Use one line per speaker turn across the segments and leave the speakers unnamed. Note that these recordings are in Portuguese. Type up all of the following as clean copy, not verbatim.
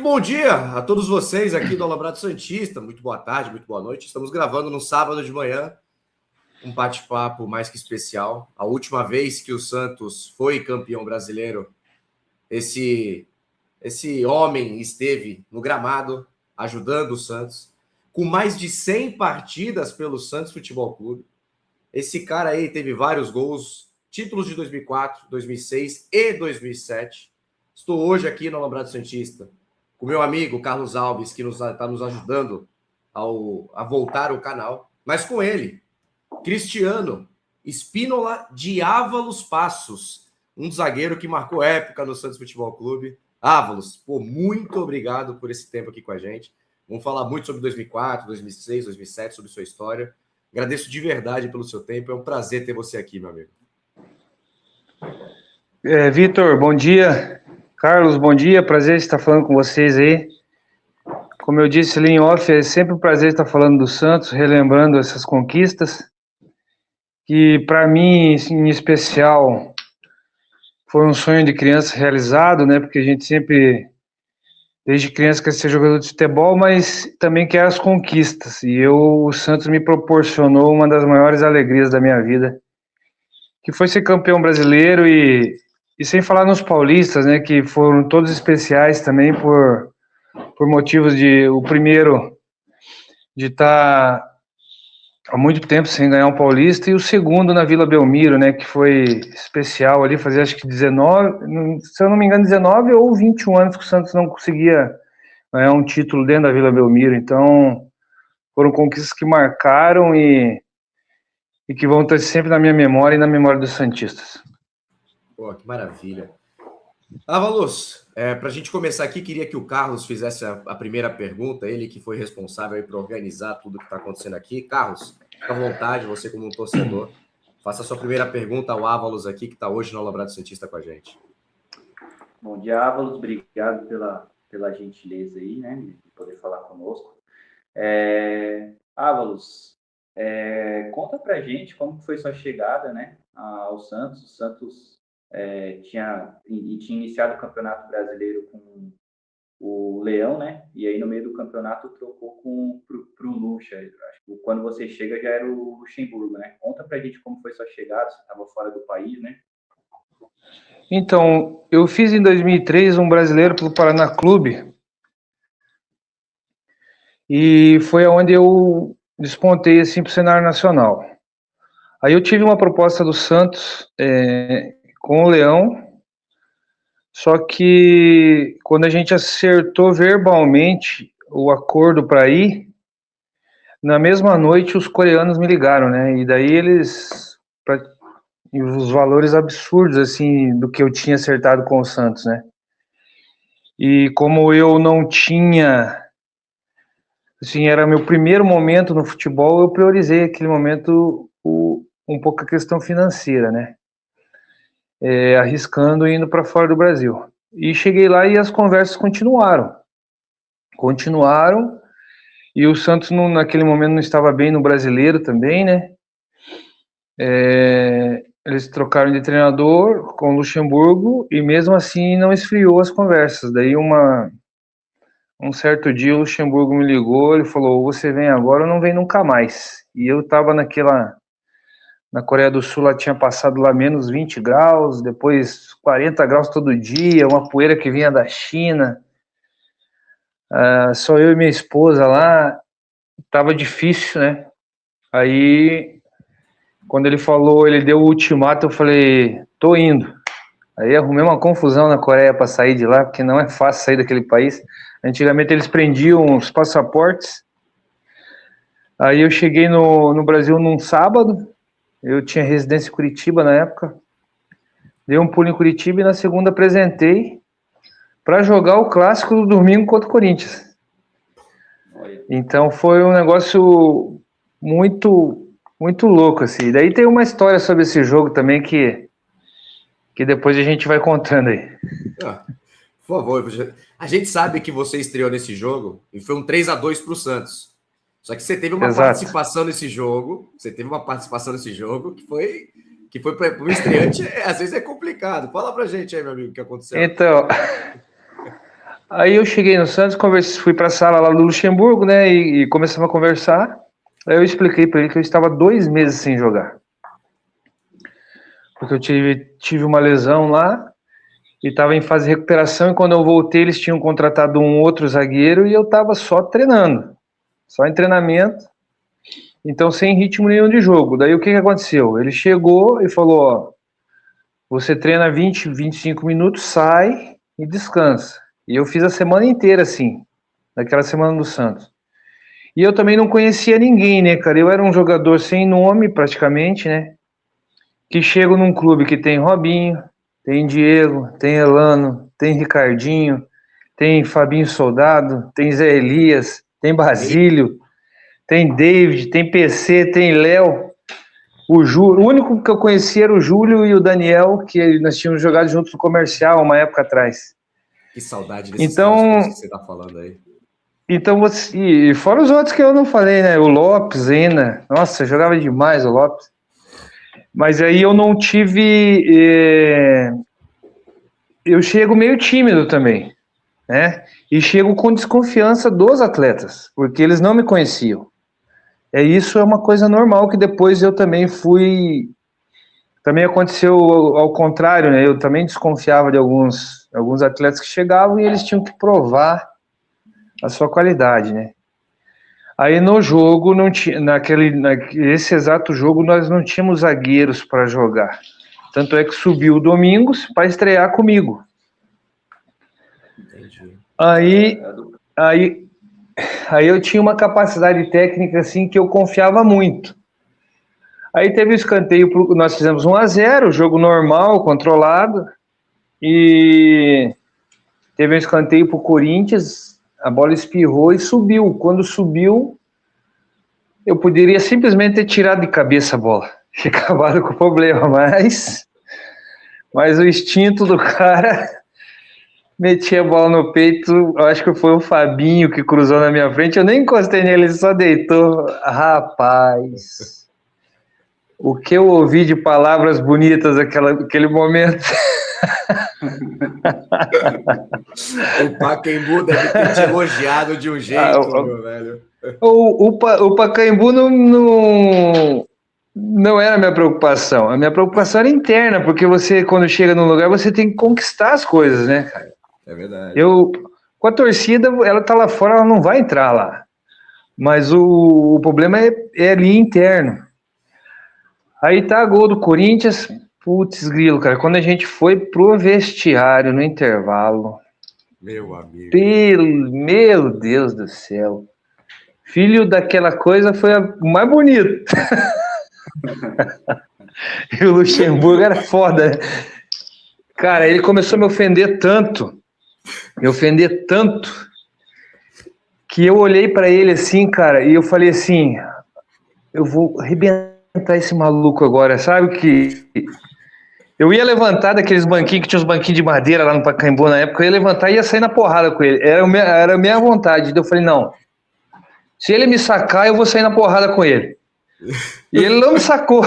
bom dia a todos vocês aqui do Alambrado Santista. Muito boa tarde, muito boa noite. Estamos gravando no sábado de manhã um bate-papo mais que especial. A última vez que o Santos foi campeão brasileiro, esse homem esteve no gramado ajudando o Santos, com mais de 100 partidas pelo Santos Futebol Clube. Esse cara aí teve vários gols, títulos de 2004, 2006 e 2007. Estou hoje aqui no Alambrado Santista com meu amigo Carlos Alves, que está nos ajudando a voltar o canal, mas com ele, Cristiano Spínola de Ávalos Passos, um zagueiro que marcou época no Santos Futebol Clube. Ávalos, muito obrigado por esse tempo aqui com a gente. Vamos falar muito sobre 2004, 2006, 2007, sobre sua história. Agradeço de verdade pelo seu tempo. É um prazer ter você aqui, meu amigo.
Vitor, bom dia. Carlos, bom dia. Prazer estar falando com vocês aí. Como eu disse ali em off, é sempre um prazer estar falando do Santos, relembrando essas conquistas, que para mim, em especial, foi um sonho de criança realizado, né? Porque a gente sempre, desde criança, quer ser jogador de futebol, mas também quer as conquistas. E o Santos me proporcionou uma das maiores alegrias da minha vida, que foi ser campeão brasileiro e sem falar nos paulistas, né, que foram todos especiais também por motivos de, o primeiro, de estar há muito tempo sem ganhar um paulista, e o segundo na Vila Belmiro, né, que foi especial ali, fazia acho que 19, se eu não me engano, 19 ou 21 anos que o Santos não conseguia ganhar um título dentro da Vila Belmiro. Então, foram conquistas que marcaram e que vão estar sempre na minha memória e na memória dos santistas.
Pô, que maravilha. Ávalos, para a gente começar aqui, queria que o Carlos fizesse a primeira pergunta, ele que foi responsável por organizar tudo que está acontecendo aqui. Carlos, fica à vontade, você como um torcedor, faça a sua primeira pergunta ao Ávalos aqui, que está hoje no Alambrado Santista com a gente.
Bom dia, Ávalos, obrigado pela gentileza aí, né, de poder falar conosco. Ávalos, conta pra gente como foi sua chegada, né, ao Santos. O Santos tinha iniciado o Campeonato Brasileiro com o Leão, né, e aí no meio do campeonato trocou pro Lucha. Acho que quando você chega já era o Luxemburgo, né? Conta pra gente como foi sua chegada, você estava fora do país, né?
Então, eu fiz em 2003 um brasileiro pelo Paraná Clube, e foi onde eu despontei assim para o cenário nacional. Aí eu tive uma proposta do Santos com o Leão, só que quando a gente acertou verbalmente o acordo para ir, na mesma noite os coreanos me ligaram, né? E daí os valores absurdos assim do que eu tinha acertado com o Santos, né? E como eu não tinha, assim, era meu primeiro momento no futebol, eu priorizei aquele momento um pouco a questão financeira, né? Arriscando indo para fora do Brasil. E cheguei lá e as conversas continuaram, e o Santos naquele momento não estava bem no Brasileiro também, né? Eles trocaram de treinador com o Luxemburgo e mesmo assim não esfriou as conversas. Daí um certo dia o Luxemburgo me ligou, ele falou: você vem agora ou não vem nunca mais. E eu estava na Coreia do Sul, lá tinha passado lá menos 20 graus, depois 40 graus todo dia, uma poeira que vinha da China. Só eu e minha esposa lá, tava difícil, né? Aí, quando ele falou, ele deu o ultimato, eu falei: tô indo. Aí arrumei uma confusão na Coreia para sair de lá, porque não é fácil sair daquele país. Antigamente eles prendiam os passaportes. Aí eu cheguei no Brasil num sábado, eu tinha residência em Curitiba na época, dei um pulo em Curitiba e na segunda apresentei para jogar o clássico do domingo contra o Corinthians. Então foi um negócio muito, muito louco, assim. Daí tem uma história sobre esse jogo também que depois a gente vai contando aí.
Por favor, a gente sabe que você estreou nesse jogo e foi um 3-2 para o Santos. Só que você teve uma participação nesse jogo, que foi para o estreante, às vezes é complicado. Fala pra gente aí, meu amigo, o que aconteceu.
Então, Aí eu cheguei no Santos, fui para a sala lá do Luxemburgo, né, e começamos a conversar. Aí eu expliquei para ele que eu estava 2 meses sem jogar. Porque eu tive uma lesão lá e estava em fase de recuperação, e quando eu voltei eles tinham contratado um outro zagueiro e eu estava só treinando, só em treinamento, então sem ritmo nenhum de jogo. Daí o que aconteceu? Ele chegou e falou, ó, você treina 20, 25 minutos, sai e descansa. E eu fiz a semana inteira assim, naquela semana do Santos. E eu também não conhecia ninguém, né, cara? Eu era um jogador sem nome, praticamente, né? Que chego num clube que tem Robinho, tem Diego, tem Elano, tem Ricardinho, tem Fabinho Soldado, tem Zé Elias, tem Basílio, tem David, tem PC, tem Léo, o Júlio. O único que eu conhecia era o Júlio e o Daniel, que nós tínhamos jogado juntos no comercial uma época atrás.
Que saudade desses caras que você tá falando aí.
Então, e fora os outros que eu não falei, né? O Lopes ainda. Nossa, jogava demais o Lopes. Mas aí eu não tive... Eu chego meio tímido também, né? E chego com desconfiança dos atletas, porque eles não me conheciam. Isso é uma coisa normal que depois eu também fui... Também aconteceu ao contrário, né? Eu também desconfiava de alguns atletas que chegavam e eles tinham que provar a sua qualidade, né? Aí no jogo, não tinha, nesse exato jogo, nós não tínhamos zagueiros para jogar. Tanto é que subiu o Domingos para estrear comigo.
Entendi.
Aí eu tinha uma capacidade técnica assim que eu confiava muito. Aí teve o escanteio, nós fizemos 1-0, jogo normal, controlado, e teve um escanteio para o Corinthians, a bola espirrou e subiu. Quando subiu, eu poderia simplesmente ter tirado de cabeça a bola e acabado com o problema, mas o instinto do cara metia a bola no peito. Eu acho que foi o Fabinho que cruzou na minha frente, eu nem encostei nele, ele só deitou. Rapaz, o que eu ouvi de palavras bonitas naquele momento.
O Pacaembu deve ter te elogiado de um jeito, meu velho.
O Pacaembu não era a minha preocupação. A minha preocupação era interna, porque você, quando chega num lugar, você tem que conquistar as coisas, né, cara?
É verdade.
Com a torcida, ela tá lá fora, ela não vai entrar lá. Mas o problema é ali interno. Aí tá gol do Corinthians. Putz, grilo, cara. Quando a gente foi pro vestiário no intervalo.
Meu amigo.
Meu Deus do céu. Filho daquela coisa foi o mais bonito. E o Luxemburgo era foda, né? Cara, ele começou a me ofender tanto, que eu olhei pra ele assim, cara, e eu falei assim, eu vou arrebentar esse maluco agora, sabe que... Eu ia levantar daqueles banquinhos, que tinha uns banquinhos de madeira lá no Pacaembu na época, eu ia levantar e ia sair na porrada com ele, era a minha vontade. Então eu falei, não, se ele me sacar, eu vou sair na porrada com ele. E ele não me sacou.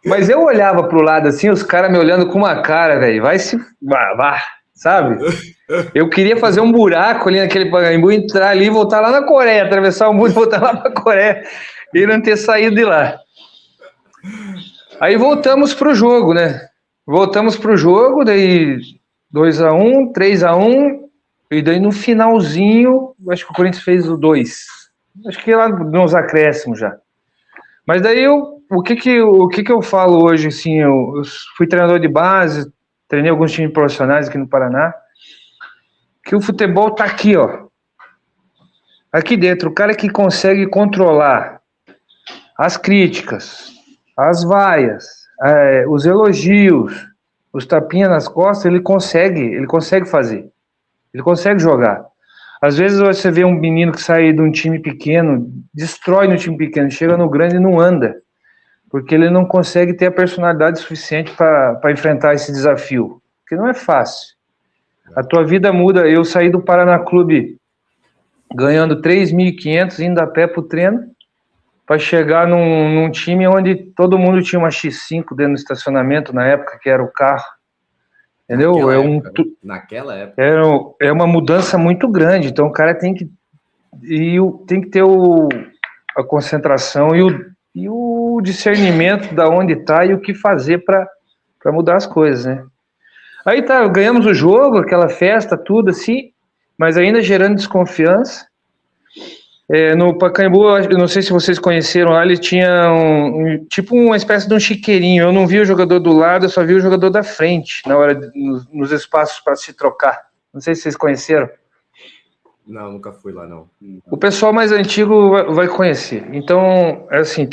Mas eu olhava pro lado assim, os caras me olhando com uma cara, velho, vá, sabe? Eu queria fazer um buraco ali naquele Pacaembu, entrar ali e voltar lá na Coreia, atravessar o mundo e voltar lá pra Coreia, e não ter saído de lá. Aí voltamos pro jogo, né? Daí 2-1, 3-1, e daí no finalzinho, acho que o Corinthians fez o 2. Acho que lá nos acréscimos já. Mas daí o que eu falo hoje, assim, eu fui treinador de base, treinei alguns times profissionais aqui no Paraná, que o futebol tá aqui, ó. Aqui dentro, o cara que consegue controlar as críticas, as vaias, os elogios, os tapinhas nas costas, ele consegue fazer. Ele consegue jogar. Às vezes você vê um menino que sai de um time pequeno, destrói no time pequeno, chega no grande e não anda, porque ele não consegue ter a personalidade suficiente para enfrentar esse desafio, porque não é fácil. A tua vida muda. Eu saí do Paraná Clube ganhando 3.500, indo a pé pro treino, para chegar num time onde todo mundo tinha uma X5 dentro do estacionamento, na época, que era o carro. entendeu?
Naquela época.
É uma mudança muito grande, então o cara tem que ter a concentração e o discernimento da onde está e o que fazer para mudar as coisas, né? Aí tá, ganhamos o jogo, aquela festa, tudo assim, mas ainda gerando desconfiança. No Pacaembu, eu não sei se vocês conheceram lá, ele tinha tipo uma espécie de um chiqueirinho. Eu não vi o jogador do lado, eu só vi o jogador da frente, na hora nos espaços para se trocar. Não sei se vocês conheceram.
Não, nunca fui lá, não.
O pessoal mais antigo vai conhecer. Então, assim,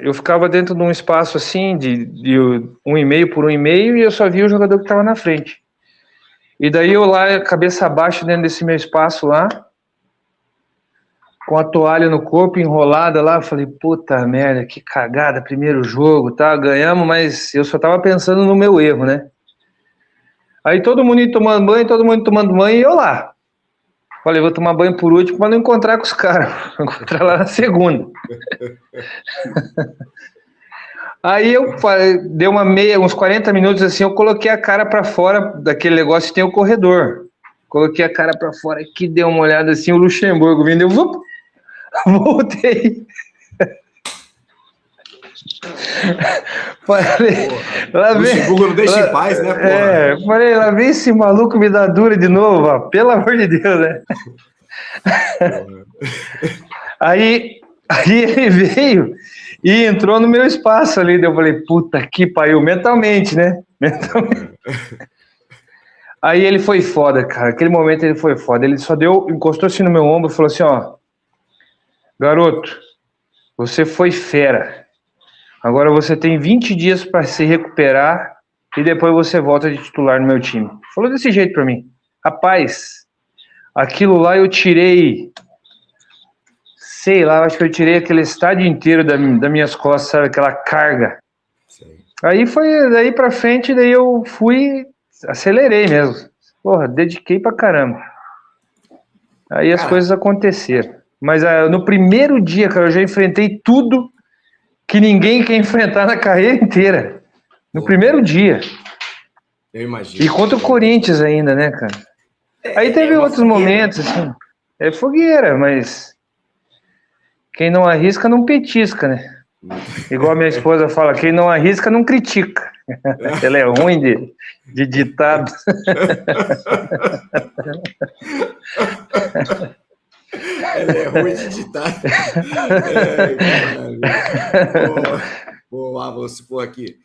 eu ficava dentro de um espaço assim, de 1,5 por 1,5, e eu só via o jogador que estava na frente. E daí eu lá, cabeça abaixo, dentro desse meu espaço lá, com a toalha no corpo, enrolada lá, eu falei, puta merda, que cagada, primeiro jogo, tá, ganhamos, mas eu só tava pensando no meu erro, né? Aí todo mundo ia tomando banho, e eu lá. Falei, vou tomar banho por último para não encontrar com os caras, vou encontrar lá na segunda. Aí eu deu uns 40 minutos assim, eu coloquei a cara para fora daquele negócio que tem o corredor. Coloquei a cara para fora aqui, dei uma olhada assim, o Luxemburgo vindo, voltei. Falei,
o Luxemburgo não deixa em paz, né, porra?
Falei, lá vem esse maluco me dar dura de novo, ó, pelo amor de Deus, né? Aí ele veio e entrou no meu espaço ali, daí eu falei, puta que pariu, mentalmente, né? Mentalmente. Aí ele foi foda, cara, aquele momento ele foi foda, ele só encostou-se no meu ombro e falou assim, ó, garoto, você foi fera. Agora você tem 20 dias para se recuperar e depois você volta de titular no meu time. Falou desse jeito para mim. Rapaz, aquilo lá eu tirei, sei lá, acho que eu tirei aquele estádio inteiro das minhas costas, sabe? Aquela carga. Sim. Aí foi daí para frente, daí eu acelerei mesmo. Porra, dediquei pra caramba. Aí as coisas aconteceram. Mas no primeiro dia, cara, eu já enfrentei tudo que ninguém quer enfrentar na carreira inteira. No primeiro dia.
Eu imagino.
E contra o Corinthians ainda, né, cara? Aí teve outros momentos, assim. É fogueira, mas quem não arrisca não petisca, né? Igual a minha esposa fala, quem não arrisca não critica. Ela é ruim de ditado.
Ela é ruim de ditado. Boa, você pôr aqui.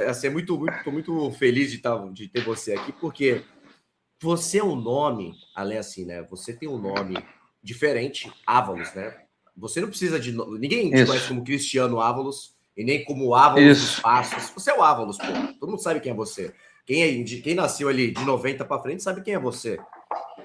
Assim, tô muito feliz de ter você aqui, porque você é um nome, além assim, né? Você tem um nome diferente, Ávalos, né? Você não precisa de... Ninguém te conhece como Cristiano Ávalos e nem como Ávalos dos Passos. Você é o Ávalos, pô. Todo mundo sabe quem é você. Quem nasceu ali de 90 para frente sabe quem é você.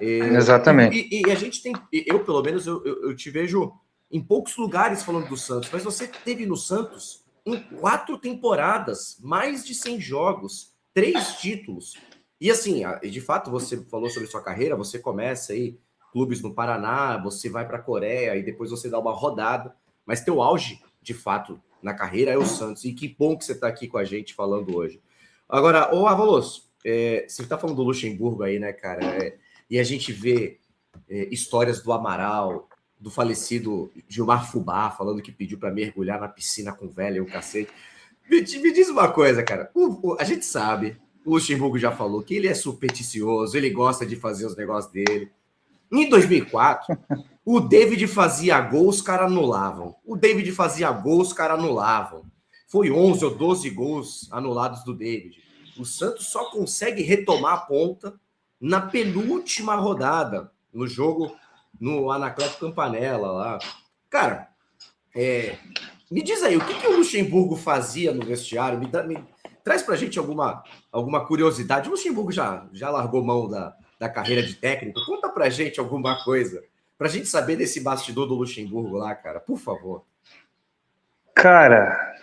Exatamente.
E a gente tem... Eu, pelo menos, eu te vejo em poucos lugares falando do Santos, mas você teve no Santos em 4 temporadas, mais de 100 jogos, 3 títulos. E assim, de fato, você falou sobre sua carreira, você começa aí clubes no Paraná, você vai para a Coreia e depois você dá uma rodada, mas teu auge, de fato, na carreira é o Santos. E que bom que você está aqui com a gente falando hoje. Agora, ô Avalos, você está falando do Luxemburgo aí, né, cara? E a gente vê histórias do Amaral, do falecido Gilmar Fubá, falando que pediu para mergulhar na piscina com velha e o cacete. Me diz uma coisa, cara. A gente sabe, o Luxemburgo já falou que ele é supersticioso, ele gosta de fazer os negócios dele. Em 2004, o David fazia gol, os caras anulavam. Foi 11 ou 12 gols anulados do David. O Santos só consegue retomar a ponta na penúltima rodada, no jogo no Anacleto Campanella lá. Cara, me diz aí, o que o Luxemburgo fazia no vestiário? Traz pra gente alguma curiosidade. O Luxemburgo já largou mão da carreira de técnico. Conta pra gente alguma coisa, pra gente saber desse bastidor do Luxemburgo lá, cara, por favor.
Cara,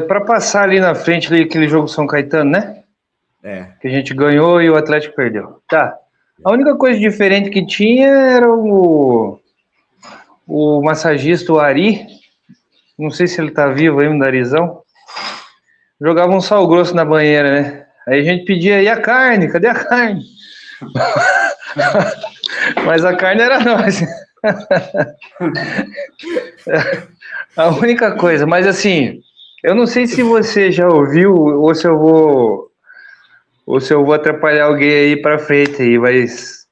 para passar ali na frente, ali, aquele jogo São Caetano, né? Que a gente ganhou e o Atlético perdeu. Tá. A única coisa diferente que tinha era o massagista, o Ari. Não sei se ele tá vivo aí, o Darizão. Jogava um sal grosso na banheira, né? Aí a gente pedia, e a carne? Cadê a carne? Mas a carne era nossa. A única coisa, mas assim, eu não sei se você já ouviu ou se eu vou atrapalhar alguém aí pra frente aí, mas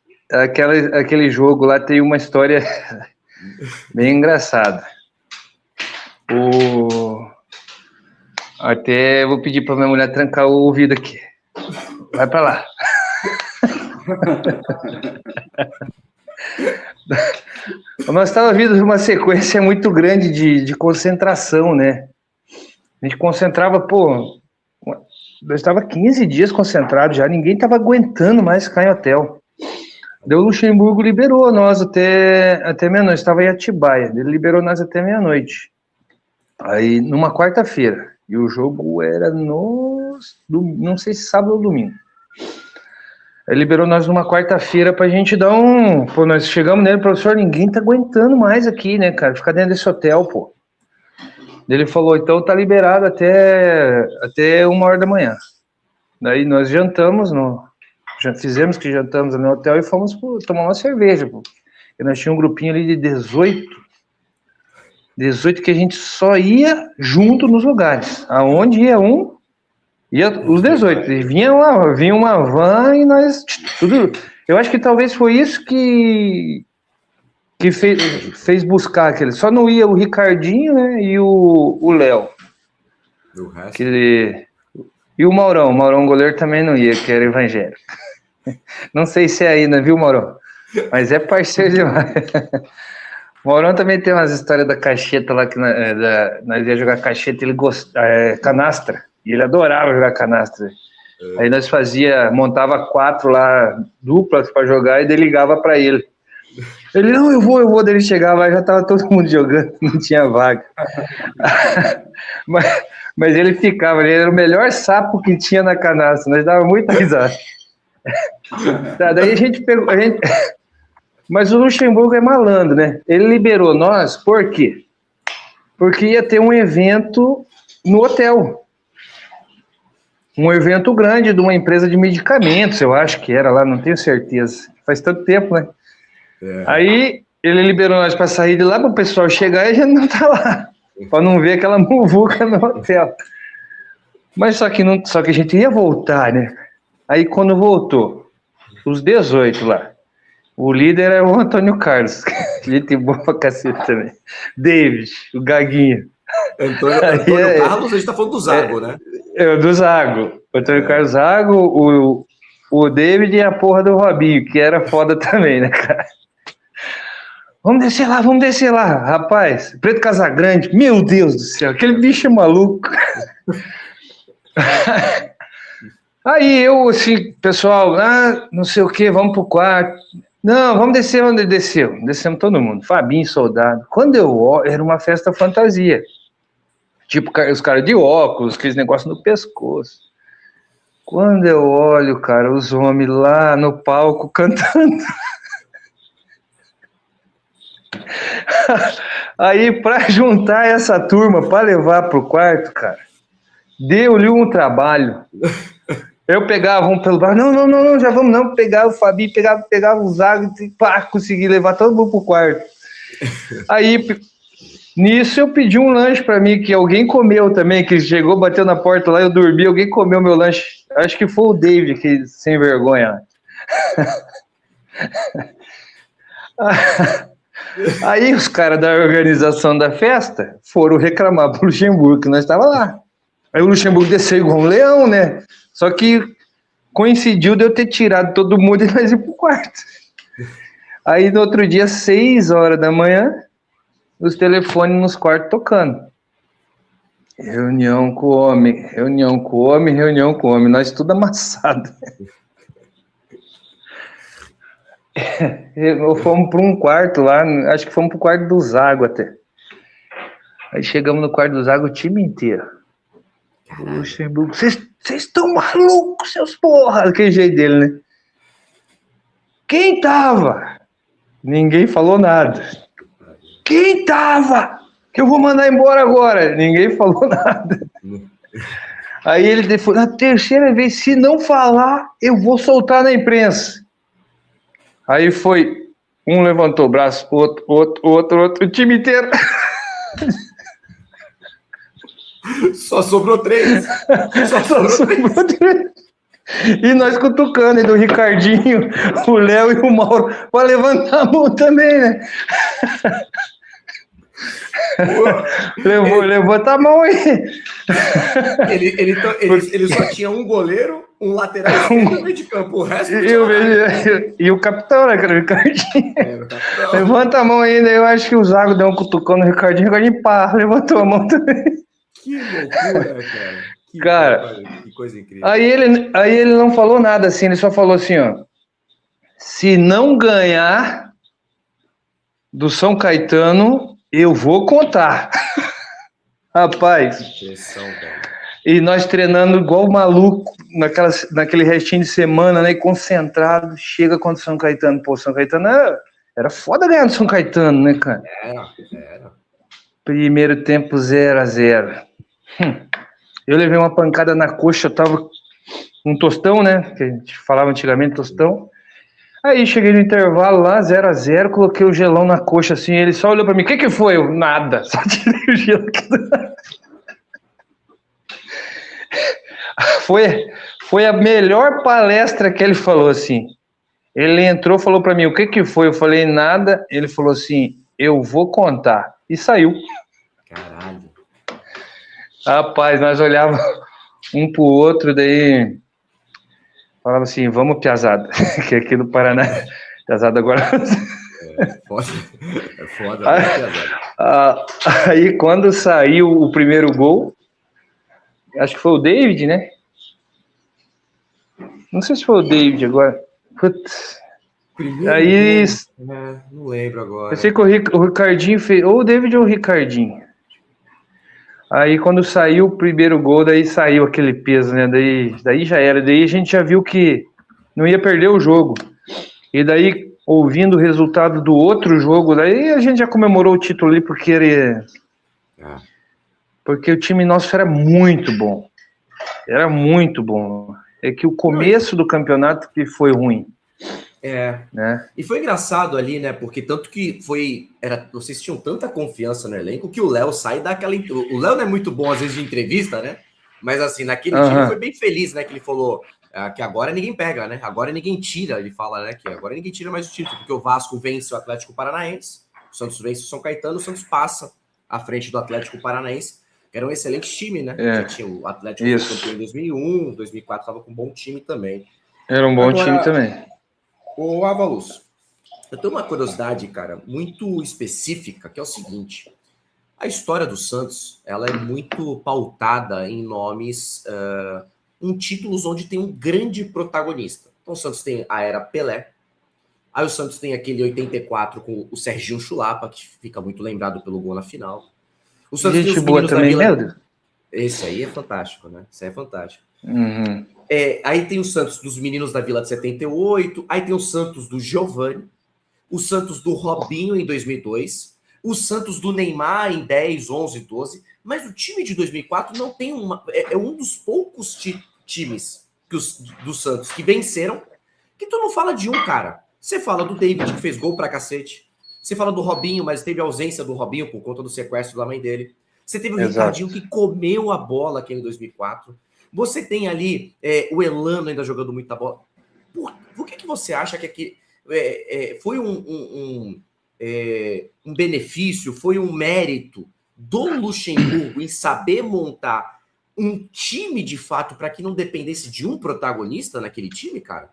aquele jogo lá tem uma história bem engraçada. Até vou pedir pra minha mulher trancar o ouvido aqui. Vai pra lá. Nós estávamos vindo de uma sequência muito grande de concentração, né? A gente concentrava, nós estava 15 dias concentrado já, ninguém estava aguentando mais ficar em hotel. Daí o Luxemburgo liberou nós até meia-noite, estava em Atibaia, ele liberou nós até meia-noite. Aí, numa quarta-feira, e o jogo era não sei se sábado ou domingo. Ele liberou nós numa quarta-feira pra gente dar nós chegamos nele, professor, ninguém tá aguentando mais aqui, né, cara, ficar dentro desse hotel, pô. Ele falou, então tá liberado até 1h da manhã. Daí nós jantamos, já fizemos que jantamos no hotel e fomos tomar uma cerveja, pô. E nós tínhamos um grupinho ali de 18 que a gente só ia junto nos lugares. Aonde ia ia os 18. Vinha uma van e nós tudo. Eu acho que talvez foi isso que fez buscar aquele. Só não ia o Ricardinho, né? E o Léo.
Do resto.
E o Maurão. O Maurão goleiro também não ia, que era evangélico. Não sei se é ainda, viu, Maurão? Mas é parceiro demais. O Maurão também tem umas histórias da cacheta lá, que nós ia jogar cacheta, ele canastra, e ele adorava jogar canastra. Aí nós montava 4 lá, duplas para jogar, e daí ligava para ele. Ele, não, eu vou, daí ele chegava, já tava todo mundo jogando, não tinha vaga. Mas ele ficava, ele era o melhor sapo que tinha na canastra, nós dava muita risada. Tá, daí a gente pegou... Mas o Luxemburgo é malandro, né? Ele liberou nós, por quê? Porque ia ter um evento no hotel. Um evento grande de uma empresa de medicamentos, eu acho que era lá, não tenho certeza. Faz tanto tempo, né? É. Aí ele liberou nós para sair de lá, para o pessoal chegar e a gente não tá lá. Para não ver aquela muvuca no hotel. Mas só que a gente ia voltar, né? Aí quando voltou, os 18 lá, o líder é o Antônio Carlos, gente boa pra cacete também. David, o Gaguinho.
Antônio Carlos, a gente tá falando do Zago, né?
Do Zago. O Antônio Carlos Zago, o David e a porra do Robinho, que era foda também, né, cara? Vamos descer lá, rapaz. Preto Casagrande, meu Deus do céu, aquele bicho é maluco. Aí eu, assim, pessoal, não sei o que, vamos pro quarto. Não, vamos descer onde ele desceu. Descemos todo mundo, Fabinho, Soldado. Quando eu olho, era uma festa fantasia. Tipo, os caras de óculos, aqueles negócios no pescoço. Quando eu olho, cara, os homens lá no palco cantando. Aí, pra juntar essa turma, pra levar pro quarto, cara, deu-lhe um trabalho. Eu pegava um pelo bar, não, já vamos não, pegava o Fabinho, pegava o Zago e consegui levar todo mundo pro quarto. Aí, nisso eu pedi um lanche pra mim, que alguém comeu também, que chegou, bateu na porta lá, eu dormi, alguém comeu meu lanche, acho que foi o David, que sem vergonha. Aí os caras da organização da festa foram reclamar pro Luxemburgo, que nós estava lá. Aí o Luxemburgo desceu igual um leão, né? Só que coincidiu de eu ter tirado todo mundo e nós ir pro quarto. Aí no outro dia, 6 horas da manhã, os telefones nos quartos tocando. Reunião com o homem, nós tudo amassado. Fomos para um quarto lá, acho que fomos pro quarto do Zago até. Aí chegamos no quarto do Zago, o time inteiro. O Luxemburgo, vocês estão malucos, seus porra, daquele jeito dele, né? Quem tava? Ninguém falou nada. Quem tava? Que eu vou mandar embora agora. Ninguém falou nada. Aí ele falou, na terceira vez, se não falar, eu vou soltar na imprensa. Aí foi, um levantou o braço, outro, o time inteiro.
Só sobrou 3. Só sobrou 3.
E nós cutucando, do Ricardinho, o Léo e o Mauro, para levantar a mão também, né? Levanta a mão aí.
Ele só tinha um goleiro, um lateral esquerdo e um meio de campo. O resto
e o capitão, né, cara? O Ricardinho.
O capitão.
Levanta a mão ainda. Eu acho que o Zago deu um cutucão no Ricardinho. O Ricardinho, pá, levantou a mão também.
Que loucura, cara. Que coisa incrível.
Aí ele não falou nada assim. Ele só falou assim, ó. Se não ganhar do São Caetano, eu vou contar. Rapaz.
Que pressão, velho.
E nós treinando igual maluco, naquele restinho de semana, né? Concentrado, chega contra o São Caetano. Pô, São Caetano era foda ganhar do São Caetano, né, cara?
Era.
Primeiro tempo 0-0. Eu levei uma pancada na coxa, eu tava um tostão, né? Que a gente falava antigamente, tostão. Aí cheguei no intervalo lá, 0-0, coloquei o gelão na coxa assim, ele só olhou pra mim, o que foi? Eu, nada, só tirei o gelo aqui. Foi a melhor palestra que ele falou assim. Ele entrou, falou pra mim, o que foi? Eu falei, nada. Ele falou assim, eu vou contar. E saiu.
Caralho.
Rapaz, nós olhávamos um pro outro, daí falava assim, vamos, piazada, que aqui no Paraná, piazada agora...
É foda, piazada.
Aí, quando saiu o primeiro gol, acho que foi o David, né? Não sei se foi o David agora. Putz. Aí...
não lembro agora.
Eu sei que o Ricardinho fez... Ou o David ou o Ricardinho. Aí, quando saiu o primeiro gol, daí saiu aquele peso, né? Daí já era. Daí a gente já viu que não ia perder o jogo. E daí, ouvindo o resultado do outro jogo, daí a gente já comemorou o título ali, porque o time nosso era muito bom. Era muito bom. É que o começo do campeonato que foi ruim. Né?
E foi engraçado ali, né? Porque tanto que vocês tinham tanta confiança no elenco que o Léo sai daquela. O Léo não é muito bom, às vezes, de entrevista, né? Mas assim, naquele dia foi bem feliz, né? Que ele falou que agora ninguém pega, né? Agora ninguém tira. Ele fala, né? Que agora ninguém tira mais o título, porque o Vasco vence o Atlético Paranaense, o Santos vence o São Caetano, o Santos passa à frente do Atlético Paranaense, que era um excelente time, né? Já tinha o Atlético foi campeão em 2001, 2004 estava com um bom time também.
Era um bom time também.
Ô, Ávalos, eu tenho uma curiosidade, cara, muito específica, que é o seguinte. A história do Santos, ela é muito pautada em nomes, em títulos onde tem um grande protagonista. Então o Santos tem a era Pelé, aí o Santos tem aquele 84 com o Serginho Chulapa, que fica muito lembrado pelo gol na final. O Santos
gente boa também, meu Deus.
Esse aí é fantástico, né? Esse aí é fantástico.
Uhum.
Aí tem o Santos dos Meninos da Vila de 78, aí tem o Santos do Giovani, o Santos do Robinho em 2002, o Santos do Neymar em 10, 11, 12, mas o time de 2004 não tem é um dos poucos times do Santos que venceram, que tu não fala de um, cara. Você fala do David, que fez gol pra cacete. Você fala do Robinho, mas teve ausência do Robinho por conta do sequestro da mãe dele. Você teve o Ricardinho, que comeu a bola aqui em 2004. Você tem ali o Elano ainda jogando muita bola. Por que você acha que aqui foi um benefício, foi um mérito do Luxemburgo em saber montar um time de fato para que não dependesse de um protagonista naquele time, cara?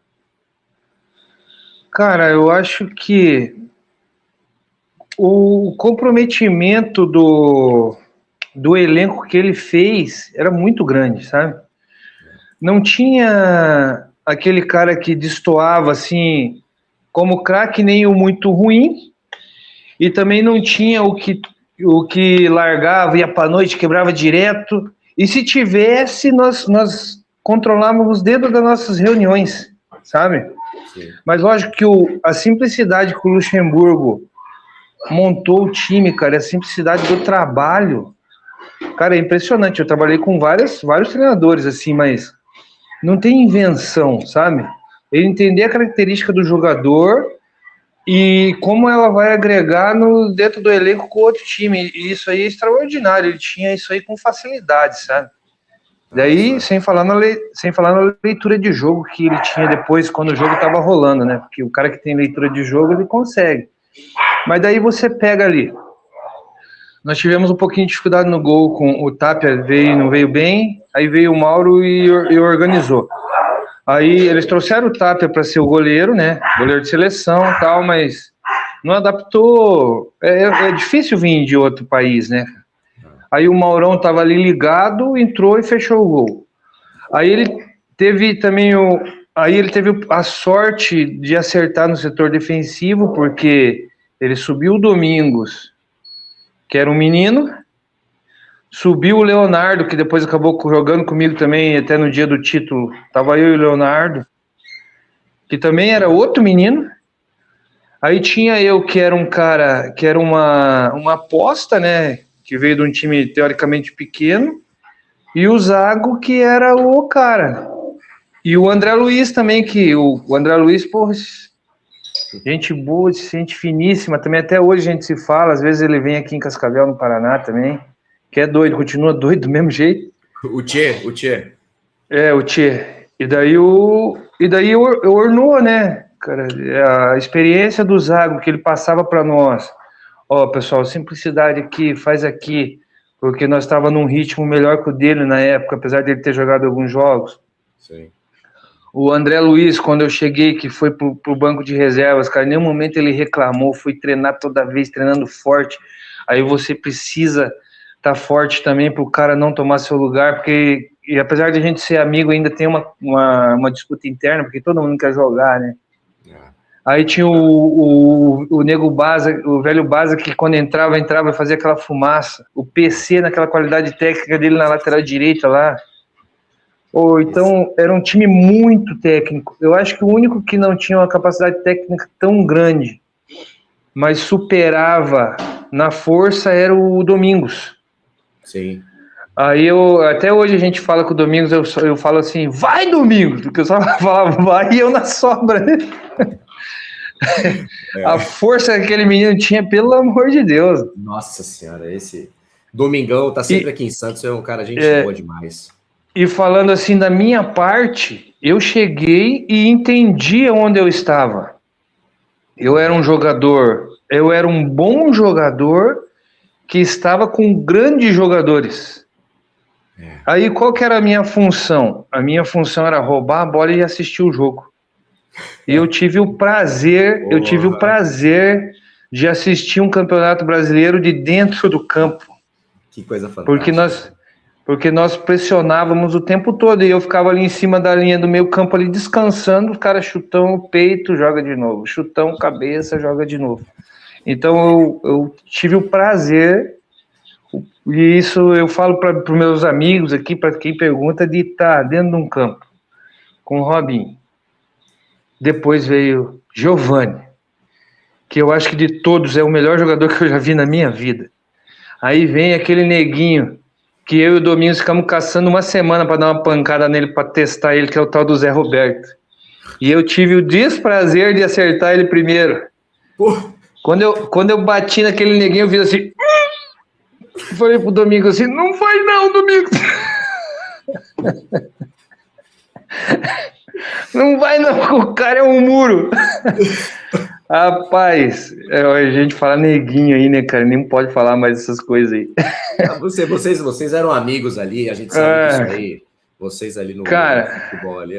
Cara, eu acho que o comprometimento do elenco que ele fez era muito grande, sabe? Não tinha aquele cara que destoava assim como craque, nem o muito ruim, e também não tinha o que largava, ia para a noite, quebrava direto, e se tivesse, nós controlávamos dentro das nossas reuniões, sabe? Sim. Mas lógico que a simplicidade que o Luxemburgo montou o time, cara, a simplicidade do trabalho, cara, é impressionante. Eu trabalhei com vários treinadores, assim, mas não tem invenção, sabe? Ele entender a característica do jogador e como ela vai agregar dentro do elenco com outro time. E isso aí é extraordinário. Ele tinha isso aí com facilidade, sabe? Daí, sem falar na leitura de jogo que ele tinha depois, quando o jogo estava rolando, né? Porque o cara que tem leitura de jogo, ele consegue. Mas daí você pega ali. Nós tivemos um pouquinho de dificuldade no gol com o Tapia, não veio bem, aí veio o Mauro e organizou. Aí eles trouxeram o Tapia para ser o goleiro, né? Goleiro de seleção e tal, mas não adaptou. É difícil vir de outro país, né? Aí o Maurão estava ali ligado, entrou e fechou o gol. Aí ele teve também a sorte de acertar no setor defensivo, porque ele subiu o Domingos, que era um menino, subiu o Leonardo, que depois acabou jogando comigo também, até no dia do título, tava eu e o Leonardo, que também era outro menino. Aí tinha eu, que era um cara, que era uma aposta, né, que veio de um time teoricamente pequeno, e o Zago, que era o cara. E o André Luiz também, que o André Luiz, porra, gente boa, gente finíssima, também até hoje a gente se fala, às vezes ele vem aqui em Cascavel, no Paraná também, que é doido, continua doido do mesmo jeito.
O Tchê.
É, o Tchê. E daí o Ornou, né, cara, a experiência do Zago que ele passava para nós. Ó, pessoal, simplicidade aqui, faz aqui, porque nós estava num ritmo melhor que o dele na época, apesar dele ter jogado alguns jogos.
Sim.
O André Luiz, quando eu cheguei, que foi pro banco de reservas, cara, em nenhum momento ele reclamou, foi treinar toda vez, treinando forte. Aí você precisa estar forte também para o cara não tomar seu lugar, porque, e apesar de a gente ser amigo, ainda tem uma disputa interna, porque todo mundo quer jogar, né? Aí tinha o Nego Baza, o velho Baza, que quando entrava e fazia aquela fumaça. O PC naquela qualidade técnica dele na lateral direita lá. Então, era um time muito técnico. Eu acho que o único que não tinha uma capacidade técnica tão grande, mas superava na força, era o Domingos.
Sim.
Aí até hoje a gente fala com o Domingos, eu falo assim, vai Domingos, porque eu só falava vai e eu na sobra. A força que aquele menino tinha, pelo amor de Deus.
Nossa senhora, esse Domingão tá sempre aqui em Santos, é um cara, gente boa demais.
E falando assim da minha parte, eu cheguei e entendi onde eu estava. Eu era um bom jogador que estava com grandes jogadores. Aí qual que era a minha função? A minha função era roubar a bola e assistir o jogo. E eu tive o prazer de assistir um campeonato brasileiro de dentro do campo.
Que coisa fantástica.
Porque nós pressionávamos o tempo todo e eu ficava ali em cima da linha do meio campo ali descansando, o cara chutão no peito, joga de novo, chutão cabeça, joga de novo. Então eu tive o prazer, e isso eu falo para os meus amigos aqui, para quem pergunta, de estar dentro de um campo com o Robinho. Depois veio Giovani, que eu acho que de todos é o melhor jogador que eu já vi na minha vida. Aí vem aquele neguinho que eu e o Domingos ficamos caçando uma semana para dar uma pancada nele, para testar ele, que é o tal do Zé Roberto. E eu tive o desprazer de acertar ele primeiro. Quando eu bati naquele neguinho, eu fiz assim... Falei pro Domingos assim, não vai não, Domingos! Não vai não, o cara é um muro! Rapaz, a gente fala neguinho aí, né, cara? Nem pode falar mais essas coisas aí.
Vocês eram amigos ali, a gente sabe disso aí. Vocês ali no futebol ali.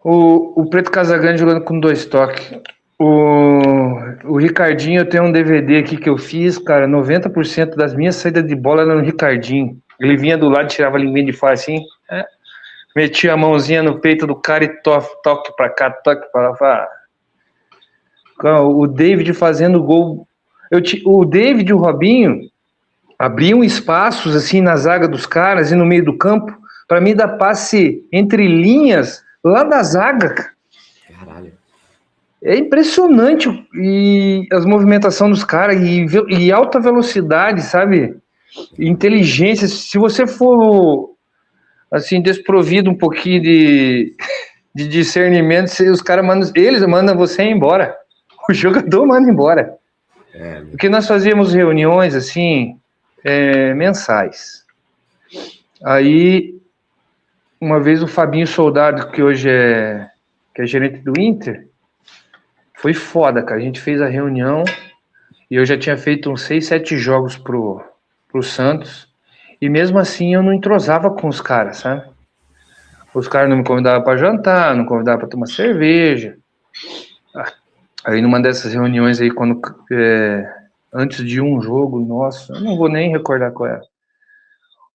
O Preto Casagrande jogando com 2 toques. O Ricardinho, eu tenho um DVD aqui que eu fiz, cara, 90% das minhas saídas de bola eram no Ricardinho. Ele vinha do lado, tirava a linguinha de fora assim, metia a mãozinha no peito do cara e toque pra cá, toque pra lá. O David fazendo gol. O David e o Robinho abriam espaços assim na zaga dos caras e no meio do campo para mim dar passe entre linhas lá da zaga.
Caralho.
É impressionante e as movimentações dos caras e alta velocidade, sabe? inteligência. Se você for, assim, desprovido um pouquinho de discernimento, os caras mandam você embora. O jogador manda embora. Porque nós fazíamos reuniões, assim, mensais. Aí, uma vez o Fabinho Soldado, que hoje que é gerente do Inter, foi foda, cara. A gente fez a reunião e eu já tinha feito uns 6, 7 jogos pro Santos. E mesmo assim eu não entrosava com os caras, sabe? Os caras não me convidavam para jantar, não convidavam para tomar cerveja. Aí numa dessas reuniões aí, quando antes de um jogo nosso, eu não vou nem recordar qual era,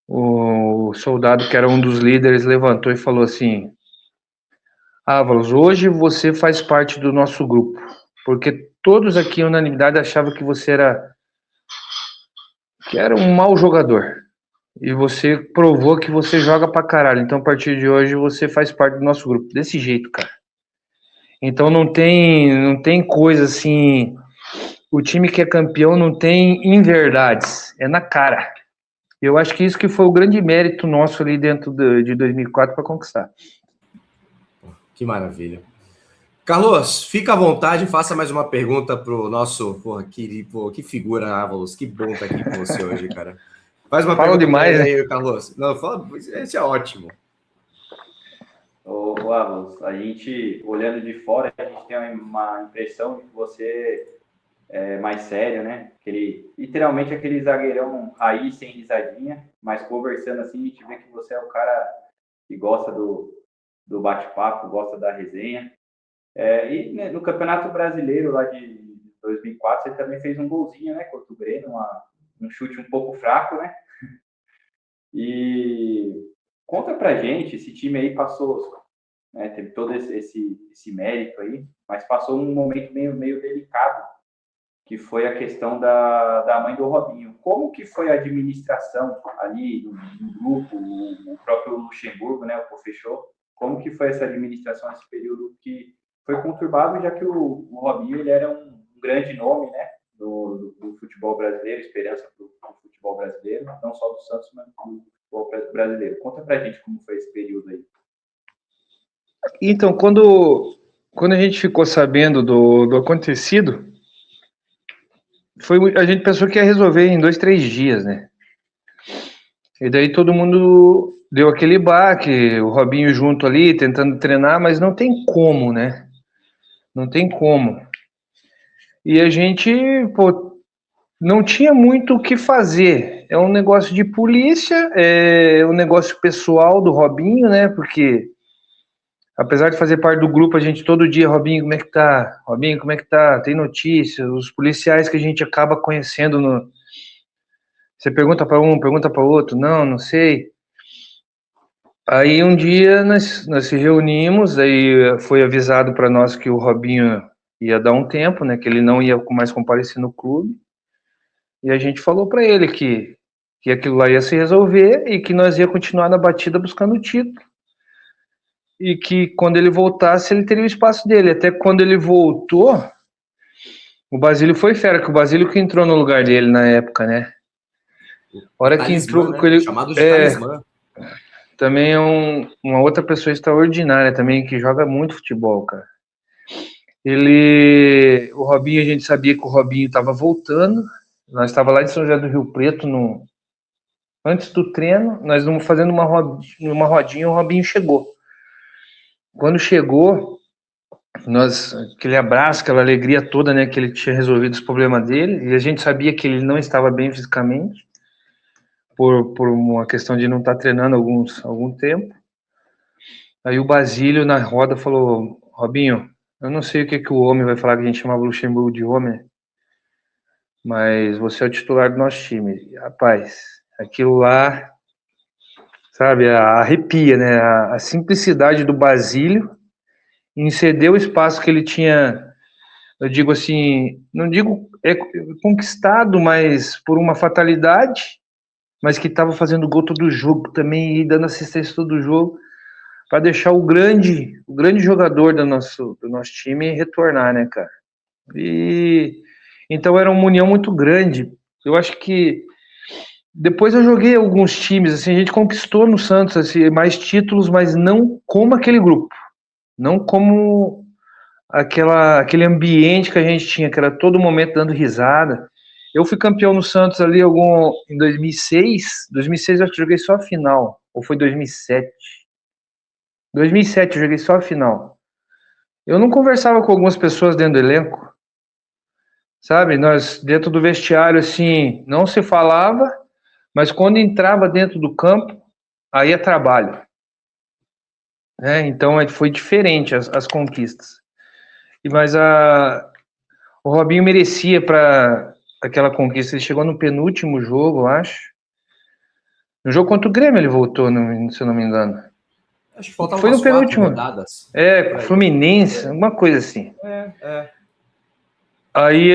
o Soldado, que era um dos líderes, levantou e falou assim: Ávalos, hoje você faz parte do nosso grupo, porque todos aqui, em unanimidade, achavam que você era um mau jogador. E você provou que você joga pra caralho. Então, a partir de hoje, você faz parte do nosso grupo. Desse jeito, cara. Então, não tem coisa assim... O time que é campeão não tem inverdades. É na cara. Eu acho que isso que foi o grande mérito nosso ali dentro de 2004 para conquistar.
Que maravilha. Carlos, fica à vontade, faça mais uma pergunta pro nosso... que figura, Ávalos. Que bom estar aqui com você hoje, cara. Faz uma pergunta
demais,
aí, né? Carlos. Não, fala, esse é ótimo.
Ô, Ávalos, a gente, olhando de fora, a gente tem uma impressão de que você é mais sério, né? Literalmente aquele zagueirão raiz, sem risadinha, mas conversando assim, a gente vê que você é o cara que gosta do bate-papo, gosta da resenha. E né, no Campeonato Brasileiro lá de 2004, você também fez um golzinho, né? Contra o Grêmio, um chute um pouco fraco, né? E conta pra gente, esse time aí passou, né, teve todo esse mérito aí, mas passou um momento meio delicado, que foi a questão da mãe do Robinho. Como que foi a administração ali do grupo, o próprio Luxemburgo, né, o Pofechou, como que foi essa administração nesse período que foi conturbado, já que o Robinho ele era um grande nome, né, do futebol brasileiro, esperança para o futebol brasileiro, não só do Santos, mas do futebol brasileiro. Conta pra gente como foi esse período aí.
Então, quando a gente ficou sabendo do acontecido, a gente pensou que ia resolver em 2, 3 dias, né? E daí todo mundo deu aquele baque, o Robinho junto ali, tentando treinar, mas não tem como, né? Não tem como. E a gente, não tinha muito o que fazer. É um negócio de polícia, é um negócio pessoal do Robinho, né? Porque, apesar de fazer parte do grupo, a gente todo dia, Robinho, como é que tá? Robinho, como é que tá? Tem notícias, os policiais que a gente acaba conhecendo Você pergunta para um, pergunta para outro, não sei. Aí um dia nós se reunimos, aí foi avisado para nós que o Robinho ia dar um tempo, né, que ele não ia mais comparecer no clube. E a gente falou para ele que aquilo lá ia se resolver e que nós ia continuar na batida buscando o título. E que quando ele voltasse, ele teria o espaço dele. Até quando ele voltou, o Basílio foi fera, que o Basílio que entrou no lugar dele na época, né? A hora que entrou,
né? Chamado de talismã.
Também é uma outra pessoa extraordinária também, que joga muito futebol, cara. O Robinho, a gente sabia que o Robinho estava voltando. Nós estávamos lá de São José do Rio Preto, antes do treino, nós estávamos fazendo uma rodinha, o Robinho chegou. Quando chegou, aquele abraço, aquela alegria toda, né, que ele tinha resolvido os problemas dele, e a gente sabia que ele não estava bem fisicamente, por uma questão de não estar treinando algum tempo. Aí o Basílio na roda falou: Robinho, eu não sei o que o homem vai falar, que a gente chamava o Luxemburgo de homem, mas você é o titular do nosso time. E, rapaz, aquilo lá, sabe, arrepia, né? A simplicidade do Basílio em ceder o espaço que ele tinha, eu digo assim, não digo conquistado, mas por uma fatalidade, mas que estava fazendo gol todo jogo também e dando assistência todo jogo, para deixar o grande jogador do nosso time retornar, né, cara? E então era uma união muito grande. Eu acho que depois eu joguei alguns times, assim, a gente conquistou no Santos assim, mais títulos, mas não como aquele grupo, não como aquele ambiente que a gente tinha, que era todo momento dando risada. Eu fui campeão no Santos ali em 2006. 2006 eu acho que joguei só a final, ou foi 2007? 2007 eu joguei só a final. Eu não conversava com algumas pessoas dentro do elenco, sabe? Nós, dentro do vestiário, assim, não se falava, mas quando entrava dentro do campo, aí é trabalho. Né? Então foi diferente as conquistas. Mas o Robinho merecia para aquela conquista. Ele chegou no penúltimo jogo, eu acho. No jogo contra o Grêmio ele voltou, se eu não me engano.
Acho que faltavam
foi
umas
no penúltimo.
4 rodadas.
Fluminense, alguma coisa assim.
É.
Aí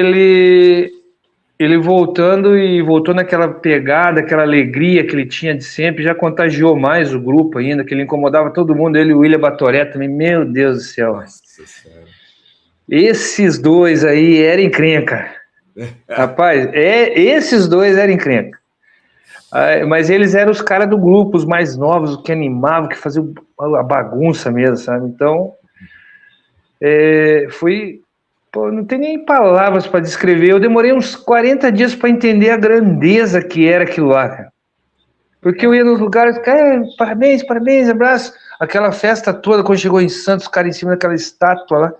ele voltou naquela pegada, aquela alegria que ele tinha de sempre, já contagiou mais o grupo ainda, que ele incomodava todo mundo, ele e o William Batoré também, meu Deus do céu.
Nossa Senhora.
Esses dois aí eram encrenca. Rapaz, esses dois eram encrenca. Mas eles eram os caras do grupo, os mais novos, que animavam, que faziam a bagunça mesmo, sabe? Então, Pô, não tem nem palavras para descrever. Eu demorei uns 40 dias para entender a grandeza que era aquilo lá, cara. Porque eu ia nos lugares, cara, parabéns, abraço. Aquela festa toda, quando chegou em Santos, o cara em cima daquela estátua lá.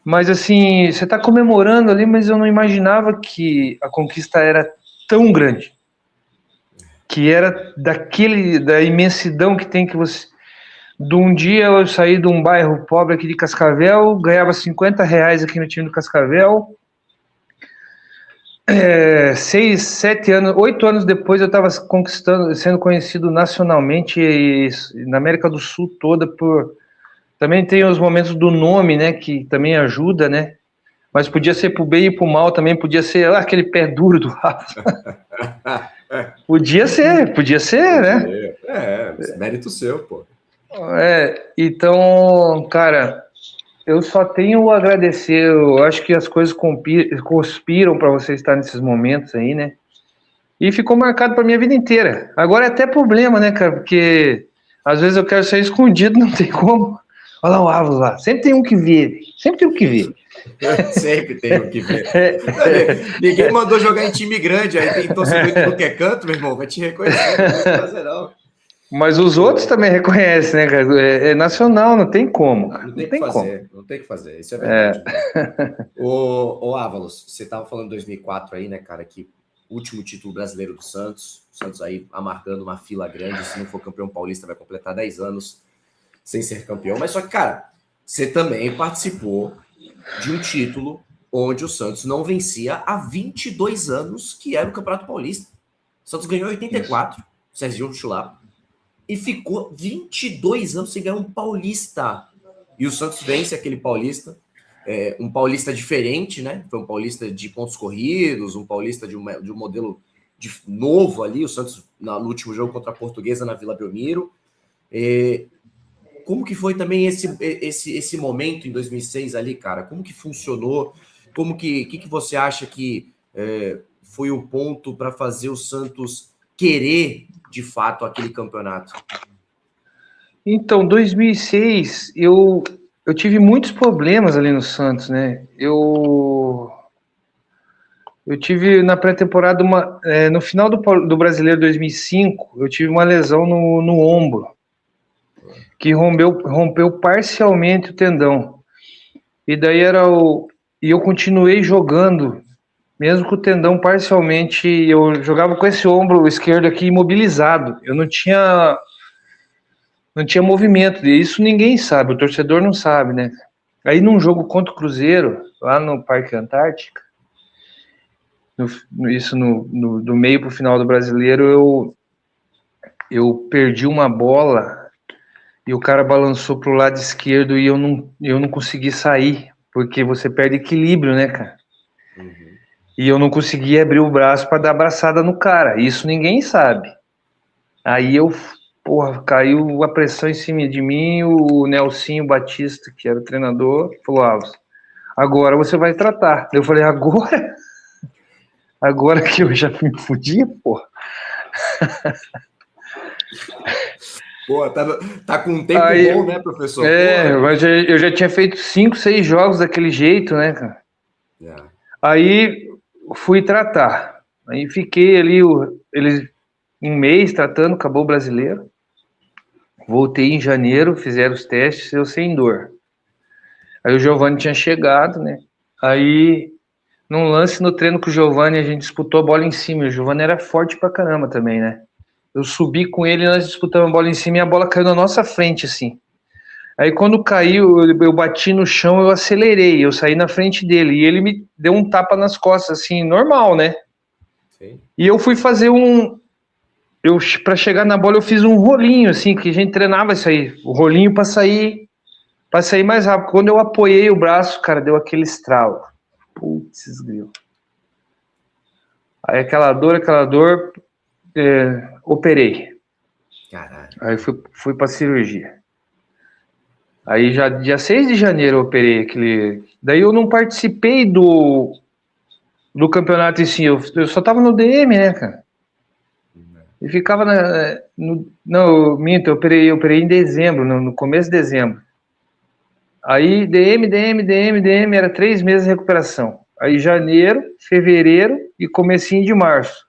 Mas assim, você está comemorando ali, mas eu não imaginava que a conquista era tão grande. Que era da imensidão que tem que você... De um dia eu saí de um bairro pobre aqui de Cascavel, ganhava R$50 aqui no time do Cascavel. 8 anos depois eu estava sendo conhecido nacionalmente e na América do Sul toda também tem os momentos do nome, né, que também ajuda, né? Mas podia ser pro bem e pro mal também, podia ser aquele pé duro do Rafa. Podia ser, né?
Mérito seu, pô.
Então, cara, eu só tenho a agradecer. Eu acho que as coisas conspiram para você estar nesses momentos aí, né? E ficou marcado para minha vida inteira. Agora é até problema, né, cara? Porque às vezes eu quero sair escondido, não tem como. Olha lá o Ávila lá. Sempre tem um que ver. Sempre tem um que ver.
Sempre tem um que ver. Ninguém mandou jogar em time grande. Aí tem torcedor de qualquer canto, meu irmão. Vai te reconhecer. Não vai fazer, não.
Mas os outros também reconhecem, né, cara? É nacional, não tem como.
Não tem que fazer. Isso é verdade. Ô Ávalos, você estava falando de 2004 aí, né, cara? Que último título brasileiro do Santos. O Santos aí amargando uma fila grande. Se não for campeão paulista, vai completar 10 anos sem ser campeão. Mas só que, cara, você também participou de um título onde o Santos não vencia há 22 anos, que era o Campeonato Paulista. O Santos ganhou em 84, Serginho Chulapa. E ficou 22 anos sem ganhar um paulista. E o Santos vence aquele paulista. Um paulista diferente, né? Foi um paulista de pontos corridos, um paulista de um modelo novo ali. O Santos, no último jogo contra a Portuguesa, na Vila Belmiro. Como que foi também esse momento em 2006 ali, cara? Como que funcionou? Como que você acha que foi o ponto para fazer o Santos querer de fato aquele campeonato?
Então, 2006, eu tive muitos problemas ali no Santos, né? Eu tive na pré-temporada no final do Brasileiro 2005, eu tive uma lesão no ombro, que rompeu parcialmente o tendão. E daí e eu continuei jogando, mesmo com o tendão parcialmente, eu jogava com esse ombro esquerdo aqui imobilizado. Eu não tinha movimento, e isso ninguém sabe, o torcedor não sabe, né? Aí num jogo contra o Cruzeiro, lá no Parque Antártica, do meio pro final do Brasileiro, eu perdi uma bola e o cara balançou pro lado esquerdo e eu não consegui sair, porque você perde equilíbrio, né, cara?
Uhum.
E eu não consegui abrir o braço para dar abraçada no cara, isso ninguém sabe. Aí caiu a pressão em cima de mim, o Nelsinho Batista, que era o treinador, falou, agora você vai tratar. Eu falei, agora? Agora que eu já me fudi, porra.
Pô, tá com um tempo
Aí,
bom, né, professor?
mas eu já tinha feito 5, 6 jogos daquele jeito, né, cara?
É.
Aí fui tratar. Aí fiquei ali um mês tratando, acabou o brasileiro. Voltei em janeiro, fizeram os testes, eu sem dor. Aí o Giovani tinha chegado, né? Aí, num lance no treino com o Giovani, a gente disputou a bola em cima. O Giovani era forte pra caramba também, né? Eu subi com ele, nós disputamos a bola em cima e a bola caiu na nossa frente, assim. Aí quando caiu, eu bati no chão, eu acelerei, eu saí na frente dele. E ele me deu um tapa nas costas, assim, normal, né?
Sim.
E eu fui fazer para chegar na bola, eu fiz um rolinho, assim, que a gente treinava isso aí. O rolinho para sair mais rápido. Quando eu apoiei o braço, cara, deu aquele estralo. Putz, grilo. Aí aquela dor, operei.
Caralho.
Aí fui pra cirurgia. Aí já dia 6 de janeiro eu operei aquele. Daí eu não participei do campeonato em si, eu só tava no DM, né, cara? E ficava não, eu minto, eu operei em dezembro, no começo de dezembro. Aí DM, era 3 meses de recuperação. Aí janeiro, fevereiro e comecinho de março.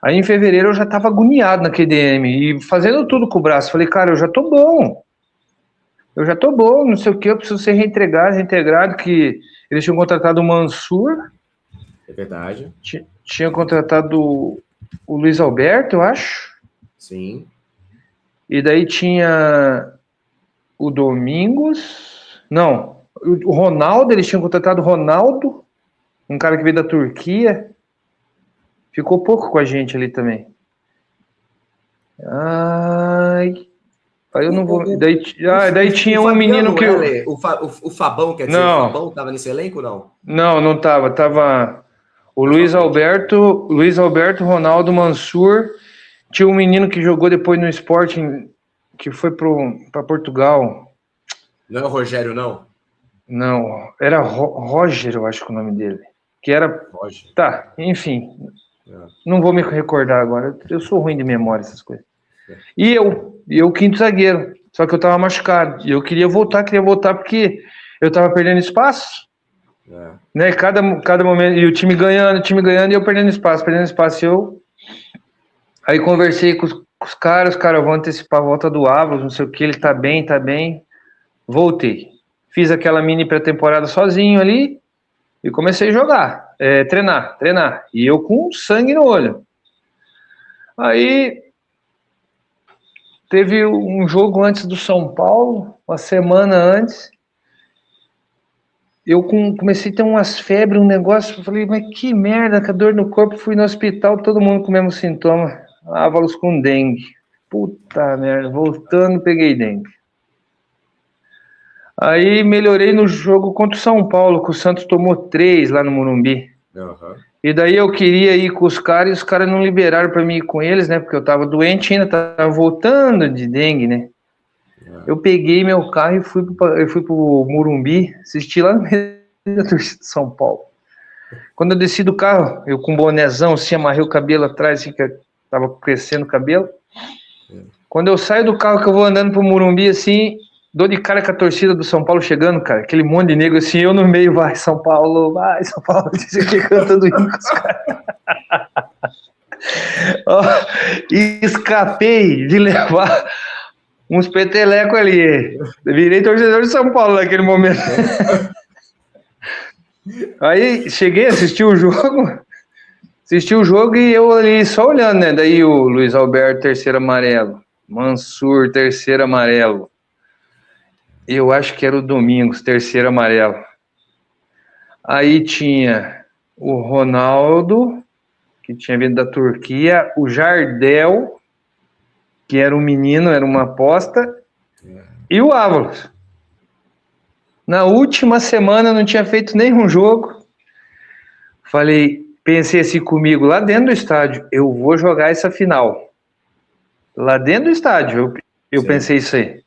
Aí em fevereiro eu já tava agoniado naquele DM e fazendo tudo com o braço. Falei, cara, eu já tô bom, não sei o que, eu preciso ser reintegrado, que eles tinham contratado o Mansur.
É verdade.
Tinha contratado o Luiz Alberto, eu acho.
Sim.
E daí tinha o Domingos. Não, o Ronaldo, eles tinham contratado o Ronaldo, um cara que veio da Turquia. Ficou pouco com a gente ali também. Ai, aí eu não vou. Daí tinha um menino que.
O Fabão, quer dizer,
Não.
o Fabão tava nesse elenco, não?
Não tava. Tava o Luiz Alberto, Ronaldo, Mansur. Tinha um menino que jogou depois no Sporting, que foi para Portugal.
Não é o Rogério, não?
Não, era Roger, eu acho que é o nome dele. Que era.
Roger.
Tá, enfim.
É.
Não vou me recordar agora. Eu sou ruim de memória, essas coisas. E eu quinto zagueiro. Só que eu tava machucado. E eu queria voltar porque eu tava perdendo espaço.
É.
Né? Cada momento. E o time ganhando, e eu perdendo espaço. Aí conversei com os caras vão antecipar a volta do Ávalos, não sei o que, ele tá bem. Voltei. Fiz aquela mini pré-temporada sozinho ali e comecei a jogar, treinar. E eu com sangue no olho. Aí teve um jogo antes do São Paulo, uma semana antes. Eu comecei a ter umas febres, um negócio. Eu falei, mas que merda, que dor no corpo. Fui no hospital, todo mundo com o mesmo sintoma. Ávalos com dengue. Puta merda, voltando, peguei dengue. Aí melhorei no jogo contra o São Paulo, que o Santos tomou 3 lá no Morumbi.
Uhum.
E daí eu queria ir com os caras e os caras não liberaram para mim ir com eles, né? Porque eu tava doente ainda, tava voltando de dengue, né? Eu peguei meu carro e fui pro Morumbi, assisti lá no meio da torcida de São Paulo. Quando eu desci do carro, eu com um bonézão, assim, amarrei o cabelo atrás, assim, que tava crescendo o cabelo. Quando eu saio do carro, que eu vou andando pro Morumbi, assim, dou de cara com a torcida do São Paulo chegando, cara, aquele monte de negro, assim, eu no meio, vai São Paulo, disse aqui cantando hino com os caras. E escapei de levar uns petelecos ali. Virei torcedor de São Paulo naquele momento. Aí cheguei, assisti o jogo e eu ali só olhando, né? Daí o Luiz Alberto, terceiro amarelo. Mansur, terceiro amarelo. Eu acho que era o Domingos, terceiro amarelo. Aí tinha o Ronaldo, que tinha vindo da Turquia, o Jardel, que era um menino, era uma aposta, e o Ávalos. Na última semana não tinha feito nenhum jogo. Pensei assim comigo, lá dentro do estádio, eu vou jogar essa final. Lá dentro do estádio, eu pensei isso aí.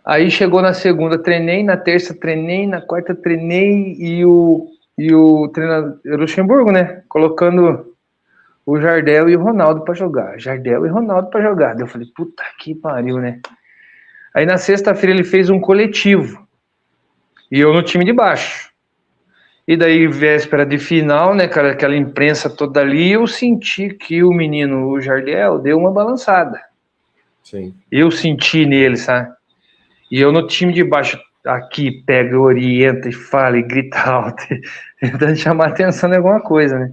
Aí chegou na segunda, treinei, na terça treinei, na quarta treinei, e o treinador Luxemburgo, né, colocando o Jardel e o Ronaldo pra jogar. Jardel e Ronaldo pra jogar. Daí eu falei, puta que pariu, né? Aí na sexta-feira ele fez um coletivo. E eu no time de baixo. E daí, véspera de final, né, cara, aquela imprensa toda ali, eu senti que o menino, o Jardel, deu uma balançada.
Sim.
Eu senti nele, sabe? E eu no time de baixo, aqui, pega, orienta e fala e grita alto, tentando chamar atenção em alguma coisa, né?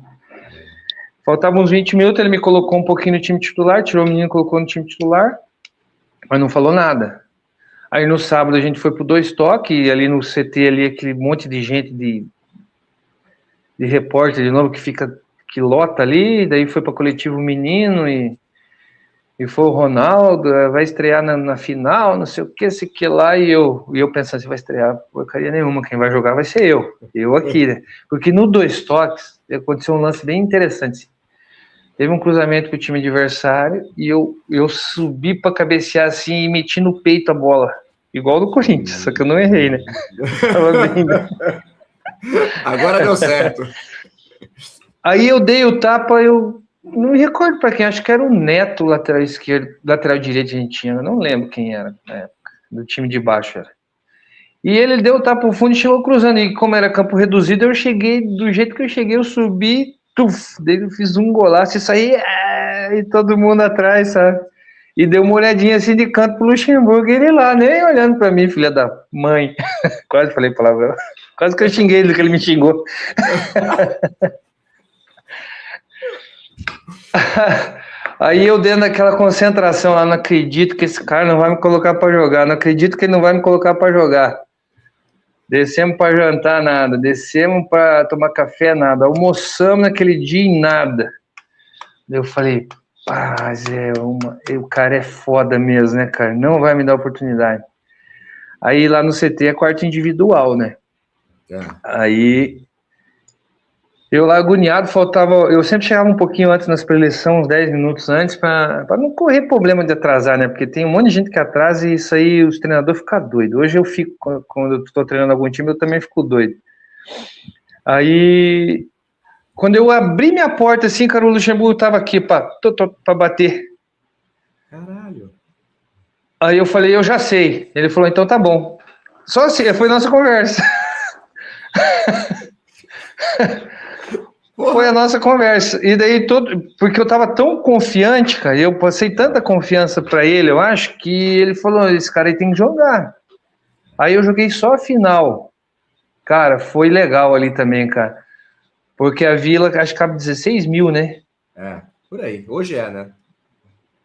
Faltavam uns 20 minutos, ele me colocou um pouquinho no time titular, tirou o menino, colocou no time titular, mas não falou nada. Aí no sábado a gente foi pro 2 toques, e ali no CT, ali, aquele monte de gente de repórter de novo que lota ali, daí foi para coletivo menino e foi o Ronaldo, vai estrear na final, não sei o que, sei que lá, e eu pensando assim, vai estrear porcaria nenhuma, quem vai jogar vai ser eu aqui, né? Porque no 2 toques aconteceu um lance bem interessante. Teve um cruzamento com o time adversário e eu subi para cabecear assim e meti no peito a bola, igual do Corinthians, só que eu não errei, né? Tava bem, né?
Agora deu certo.
Aí eu dei o tapa, eu não me recordo para quem, acho que era o Neto, lateral esquerdo, lateral direito a gente tinha, eu não lembro quem era na época, do time de baixo era. E ele deu o tapa pro fundo e chegou cruzando, e como era campo reduzido, eu cheguei, do jeito que eu cheguei, eu subi, daí eu fiz um golaço e saí, e todo mundo atrás, sabe? E deu uma olhadinha assim de canto pro Luxemburgo, e ele lá, nem olhando para mim, filha da mãe. Quase falei palavrão. Quase que eu xinguei ele, que ele me xingou. Aí eu dentro daquela concentração lá, não acredito que esse cara não vai me colocar para jogar, não acredito que ele não vai me colocar para jogar. Descemos para jantar, nada, descemos para tomar café, nada, almoçamos naquele dia e nada. Eu falei, mas o cara é foda mesmo, né, cara? Não vai me dar oportunidade. Aí lá no CT é quarto individual, né? Aí eu lá agoniado, eu sempre chegava um pouquinho antes nas preleções, uns 10 minutos antes, para não correr problema de atrasar, né? Porque tem um monte de gente que atrasa e isso aí os treinadores ficam doidos. Hoje eu fico, quando eu estou treinando algum time, eu também fico doido. Aí, quando eu abri minha porta assim, cara, o Luxemburgo tava aqui para bater.
Caralho.
Aí eu falei, eu já sei. Ele falou, então tá bom. Só assim, foi nossa conversa. Foi a nossa conversa. E daí, porque eu tava tão confiante, cara, eu passei tanta confiança pra ele, eu acho, que ele falou, esse cara aí tem que jogar. Aí eu joguei só a final. Cara, foi legal ali também, cara. Porque a Vila, acho que cabe 16 mil, né?
É, por aí. Hoje é, né?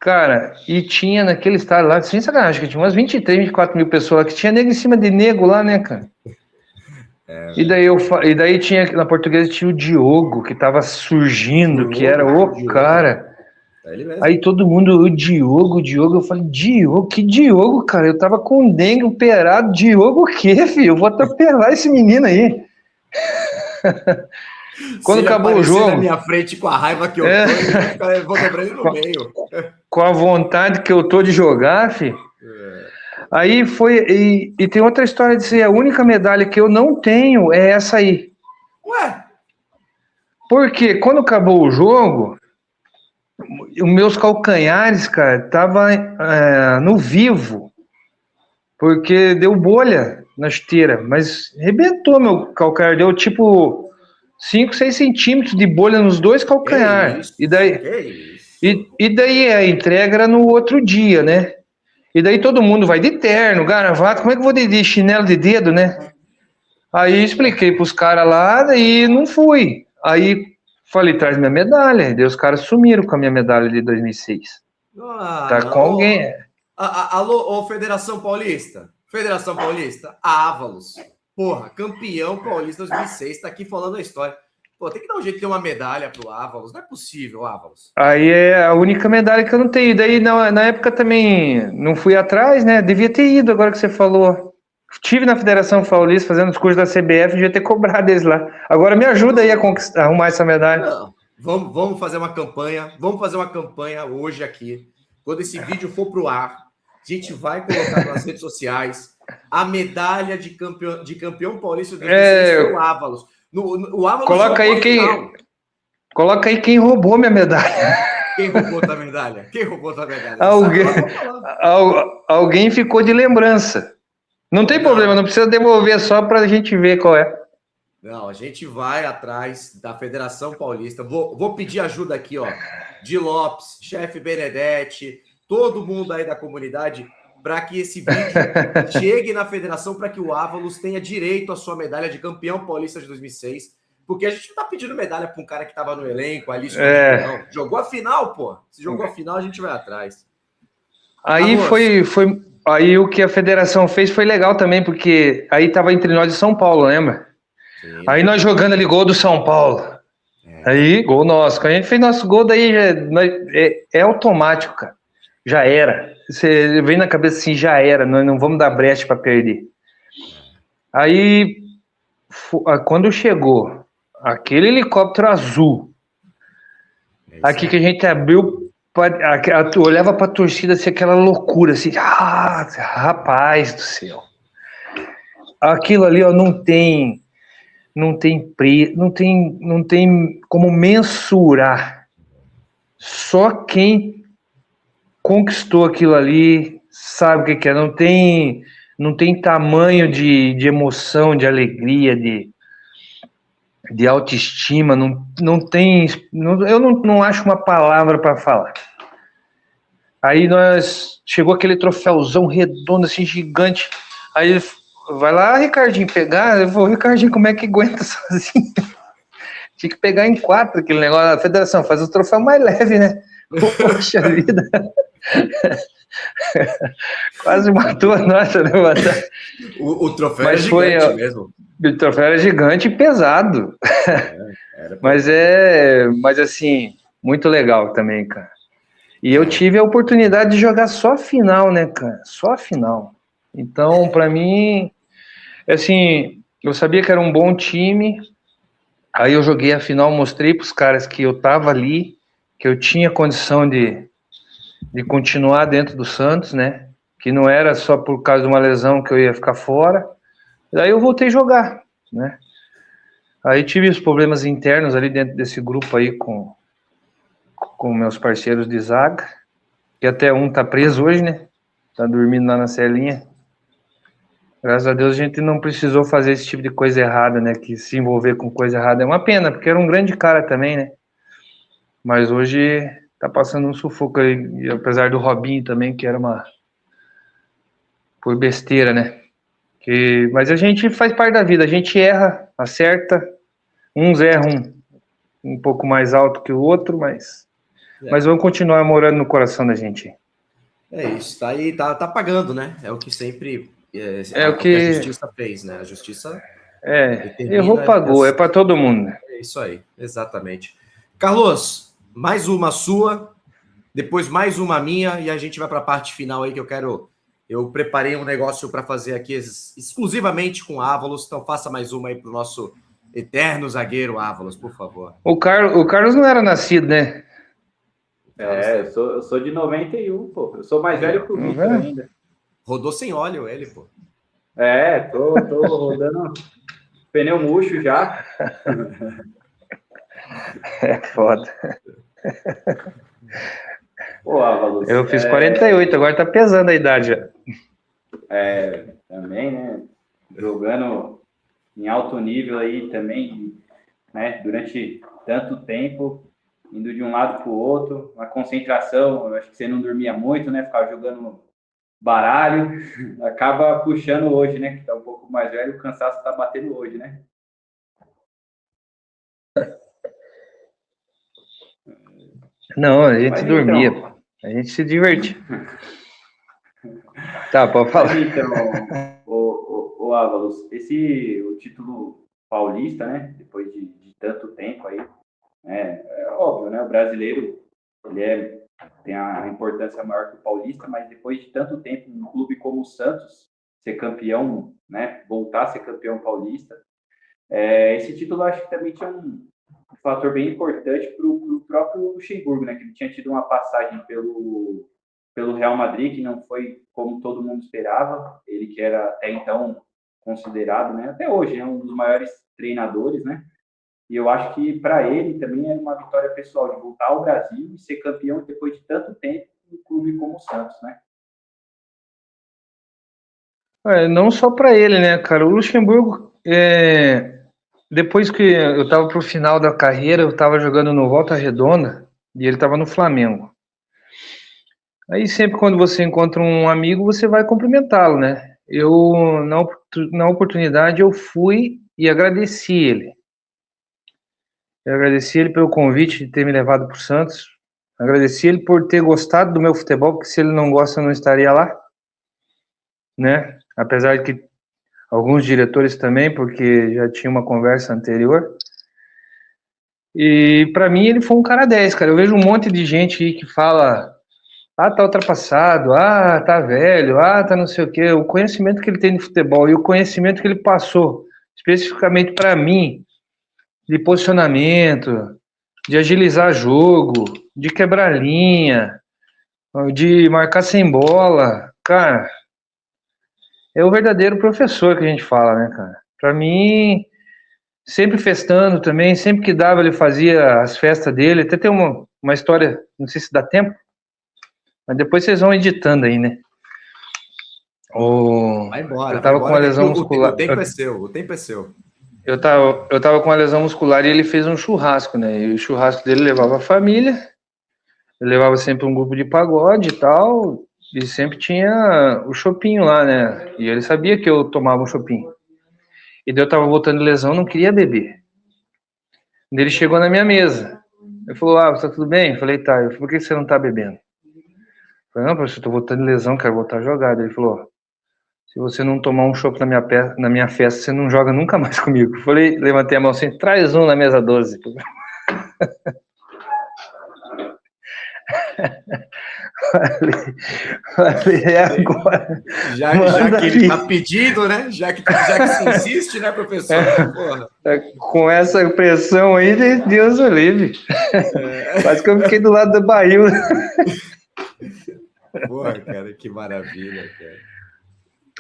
Cara, e tinha naquele estádio lá, sem sacanagem, que tinha umas 23, 24 mil pessoas lá, que tinha nego em cima de nego lá, né, cara? E daí tinha, na Portuguesa tinha o Diogo, que tava surgindo, que era o cara.
É ele mesmo.
Aí todo mundo, o Diogo, eu falei, Diogo, que Diogo, cara? Eu tava com dengue operado, Diogo o quê, filho? Eu vou atropelar esse menino aí. Quando acabou o jogo...
na minha frente com a raiva que eu tô, eu vou dobrar ele no meio.
Com a vontade que eu tô de jogar, filho. Aí foi... E tem outra história de ser a única medalha que eu não tenho é essa aí.
Ué?
Porque quando acabou o jogo, os meus calcanhares, cara, tava no vivo. Porque deu bolha na esteira. Mas rebentou meu calcanhar. Deu tipo 5, 6 centímetros de bolha nos dois calcanhares. E daí a entrega era no outro dia, né? E daí todo mundo vai de terno, gravata, como é que eu vou de chinelo de dedo, né? Aí expliquei pros caras lá e não fui. Aí falei, traz minha medalha. E daí os caras sumiram com a minha medalha de 2006. Tá com alguém.
Alô, Federação Paulista? Federação Paulista? Ávalos. Porra, campeão paulista 2006, tá aqui falando a história. Pô, tem que dar um jeito de ter uma medalha pro Ávalos. Não é possível, Ávalos.
Aí é a única medalha que eu não tenho. E daí, na época também, não fui atrás, né? Devia ter ido, agora que você falou. Estive na Federação Paulista fazendo os cursos da CBF, devia ter cobrado eles lá. Agora me ajuda aí a arrumar essa medalha.
Não, vamos fazer uma campanha. Vamos fazer uma campanha hoje aqui. Quando esse vídeo for pro ar, a gente vai colocar nas redes sociais a medalha de campeão paulista do 2006 pro Ávalos. O Ávalos
coloca aí quem... Coloca aí quem roubou minha medalha.
Quem roubou tua medalha? Quem roubou tua medalha?
Alguém ficou de lembrança. Não tem problema, não precisa devolver, só para a gente ver qual é.
Não, a gente vai atrás da Federação Paulista. Vou pedir ajuda aqui, ó. Di Lopes, chefe Benedetti, todo mundo aí da comunidade, para que esse vídeo chegue na federação, para que o Ávalos tenha direito à sua medalha de campeão paulista de 2006. Porque a gente não tá pedindo medalha para um cara que estava no elenco ali, não. Jogou a final, pô. Se jogou a final, a gente vai atrás.
Aí aí o que a federação fez foi legal também, porque aí tava entre nós de São Paulo, lembra? Sim. Aí nós jogando ali gol do São Paulo. Aí, gol nosso. Quando a gente fez nosso gol, daí é automático, cara. Já era. Você vem na cabeça assim, já era. Nós não vamos dar brecha para perder. Aí, quando chegou aquele helicóptero azul, aqui que a gente abriu, olhava para a torcida assim, aquela loucura, assim, rapaz do céu. Aquilo ali, ó, não tem como mensurar. Só quem conquistou aquilo ali sabe o que é. Não tem tamanho de emoção, de alegria, de autoestima. Não tem. Eu não acho uma palavra para falar. Aí chegou aquele troféuzão redondo, assim, gigante. Aí vai lá, Ricardinho, pegar. Eu falei, Ricardinho, como é que aguenta sozinho? Tinha que pegar em 4 aquele negócio. A federação faz o troféu mais leve, né? Poxa vida. Quase matou a nossa levantada.
O troféu era gigante mesmo.
O troféu era gigante e pesado. Mas assim, muito legal também, cara. E eu tive a oportunidade de jogar só a final, né, cara? Só a final. Então, para mim, assim, eu sabia que era um bom time. Aí eu joguei a final, mostrei para os caras que eu tava ali, que eu tinha condição de continuar dentro do Santos, né? Que não era só por causa de uma lesão que eu ia ficar fora. Daí eu voltei a jogar, né? Aí tive os problemas internos ali dentro desse grupo aí com meus parceiros de zaga, que até um tá preso hoje, né? Tá dormindo lá na celinha. Graças a Deus a gente não precisou fazer esse tipo de coisa errada, né? Que se envolver com coisa errada é uma pena, porque era um grande cara também, né? Mas hoje tá passando um sufoco aí, e apesar do Robinho também, que era por besteira, né? Mas a gente faz parte da vida, a gente erra, acerta, uns erram um pouco mais alto que o outro, mas vamos continuar morando no coração da gente.
É isso, tá aí, tá pagando, né? É o que sempre
o que
a justiça fez, né? A justiça
errou, pagou, é para todo mundo.
É isso aí, exatamente. Carlos, mais uma sua, depois mais uma minha, e a gente vai para a parte final aí que eu preparei um negócio para fazer aqui exclusivamente com Ávalos, então faça mais uma aí para o nosso eterno zagueiro Ávalos, por favor.
O Carlos não era nascido, né?
Eu sou de 91, pô. Eu sou mais velho que o Vitor ainda.
Rodou sem óleo ele, pô.
Tô rodando pneu murcho já.
É foda.
Pô, Ávalos,
eu fiz 48, agora tá pesando a idade já.
Também, né? Jogando em alto nível aí também, né? Durante tanto tempo, indo de um lado para o outro, uma concentração, eu acho que você não dormia muito, né? Ficava jogando baralho, acaba puxando hoje, né? Que tá um pouco mais velho, o cansaço tá batendo hoje, né?
Não, a gente dormia, então... a gente se divertia. Tá, pode falar.
Mas então, o Ávalos, o título paulista, né? Depois de tanto tempo aí, é óbvio, né? O brasileiro, ele tem a importância maior que o paulista, mas depois de tanto tempo num clube como o Santos ser campeão, né? Voltar a ser campeão paulista, esse título acho que também tinha um fator bem importante para o próprio Luxemburgo, né? Que ele tinha tido uma passagem pelo Real Madrid, que não foi como todo mundo esperava, ele que era até então considerado, né? Até hoje, um dos maiores treinadores, né? E eu acho que para ele também era uma vitória pessoal de voltar ao Brasil e ser campeão depois de tanto tempo em um clube como o Santos, né?
Não só para ele, né, cara? O Luxemburgo, depois que eu estava pro final da carreira, eu estava jogando no Volta Redonda e ele estava no Flamengo. Aí sempre quando você encontra um amigo, você vai cumprimentá-lo, né? Eu, na oportunidade, eu fui e agradeci ele. Eu agradeci ele pelo convite de ter me levado para o Santos. Agradeci ele por ter gostado do meu futebol, porque se ele não gosta, eu não estaria lá, né? Apesar de que alguns diretores também, porque já tinha uma conversa anterior. E para mim ele foi um cara 10, cara. Eu vejo um monte de gente aí que fala: ah, tá ultrapassado, ah, tá velho, ah, tá não sei o quê. O conhecimento que ele tem de futebol e o conhecimento que ele passou, especificamente para mim, de posicionamento, de agilizar jogo, de quebrar linha, de marcar sem bola, cara, é o verdadeiro professor que a gente fala, né, cara? Para mim, sempre festando também, sempre que dava ele fazia as festas dele. Até tem uma história, não sei se dá tempo, mas depois vocês vão editando aí, né?
Vai embora,
eu tava com uma lesão muscular.
O tempo é seu, o tempo é seu.
Eu tava com uma lesão muscular e ele fez um churrasco, né? E o churrasco dele levava a família, ele levava sempre um grupo de pagode e tal, e sempre tinha o chopinho lá, né? E ele sabia que eu tomava um chopinho. E daí eu tava voltando de lesão, não queria beber. Daí ele chegou na minha mesa. Ele falou: ah, tá tudo bem? Eu falei: tá. Eu falei: por que você não tá bebendo? Eu falei: não, professor, eu tô voltando de lesão, quero voltar a jogar. Ele falou: se você não tomar um chopp na minha festa, você não joga nunca mais comigo. Eu falei, levantei a mão assim: traz um na mesa 12. falei, agora.
Já que ele tá pedindo, né? Já que se insiste, né, professor? Porra.
Com essa pressão aí, Deus o livre. Quase que eu fiquei do lado do barril.
Porra, cara, que maravilha, cara.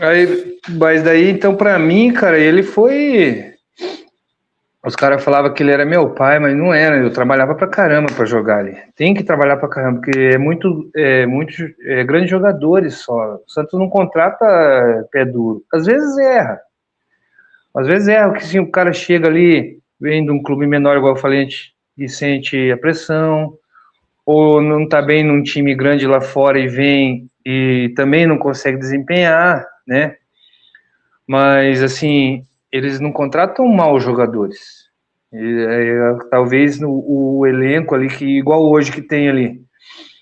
Aí, mas daí, então, pra mim, cara, ele foi... Os caras falavam que ele era meu pai, mas não era. Eu trabalhava pra caramba pra jogar ali. Tem que trabalhar pra caramba, porque é grandes jogadores só. O Santos não contrata pé duro. Às vezes erra, porque assim, o cara chega ali, vem de um clube menor, igual eu falei, e sente a pressão, ou não tá bem num time grande lá fora e vem e também não consegue desempenhar, né? Mas, assim, eles não contratam mal jogadores. Talvez o elenco ali, que igual hoje que tem ali,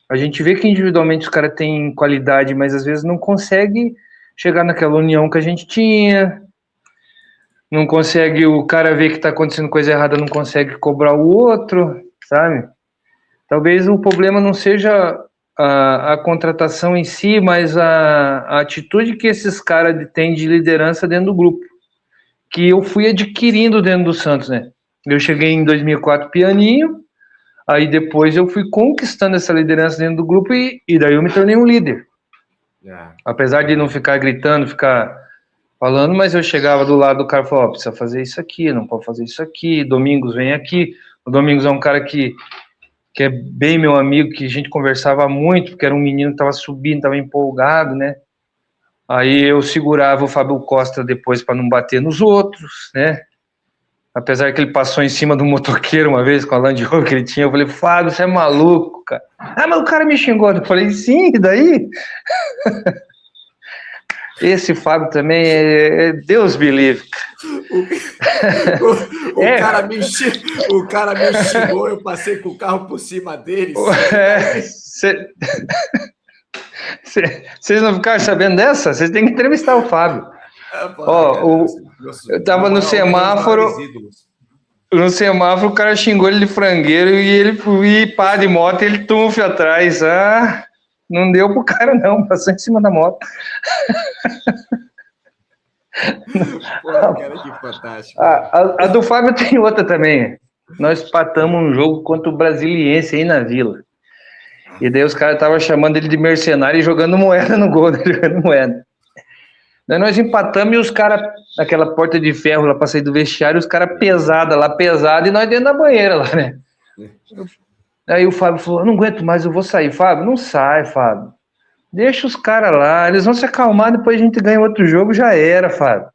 a gente vê que individualmente os caras têm qualidade, mas às vezes não consegue chegar naquela união que a gente tinha, não consegue, o cara ver que tá acontecendo coisa errada, não consegue cobrar o outro, sabe? Talvez o problema não seja a contratação em si, mas a atitude que esses caras têm de liderança dentro do grupo, que eu fui adquirindo dentro do Santos, né? Eu cheguei em 2004 pianinho, aí depois eu fui conquistando essa liderança dentro do grupo e daí eu me tornei um líder. Apesar de não ficar gritando, ficar falando, mas eu chegava do lado do cara e falava: precisa fazer isso aqui, não pode fazer isso aqui, Domingos vem aqui. O Domingos é um cara que é bem meu amigo, que a gente conversava muito, porque era um menino que estava subindo, estava empolgado, né? Aí eu segurava o Fábio Costa depois para não bater nos outros, né? Apesar que ele passou em cima do motoqueiro uma vez com a Land Rover que ele tinha, eu falei: Fábio, você é maluco, cara. Ah, mas o cara me xingou. Eu falei: sim, e daí? Esse Fábio também Deus me livre.
O cara me xingou, eu passei com o carro por cima dele.
Vocês não ficaram sabendo dessa? Vocês têm que entrevistar o Fábio. Eu tava no semáforo. No semáforo, o cara xingou ele de frangueiro e ele foi pá de moto e ele tumfe atrás. Ah, não deu pro cara, não. Passou em cima da moto.
Pô, cara, que fantástico.
A do Fábio tem outra também. Nós patamos um jogo contra o Brasiliense aí na Vila. E daí os caras estavam chamando ele de mercenário e jogando moeda no gol, né? Jogando moeda. Daí nós empatamos e os caras, naquela porta de ferro lá pra sair do vestiário, os caras pesada e nós dentro da banheira lá, né? Aí o Fábio falou, eu não aguento mais, eu vou sair. Fábio, não sai, Fábio. Deixa os caras lá, eles vão se acalmar, depois a gente ganha outro jogo, já era, Fábio.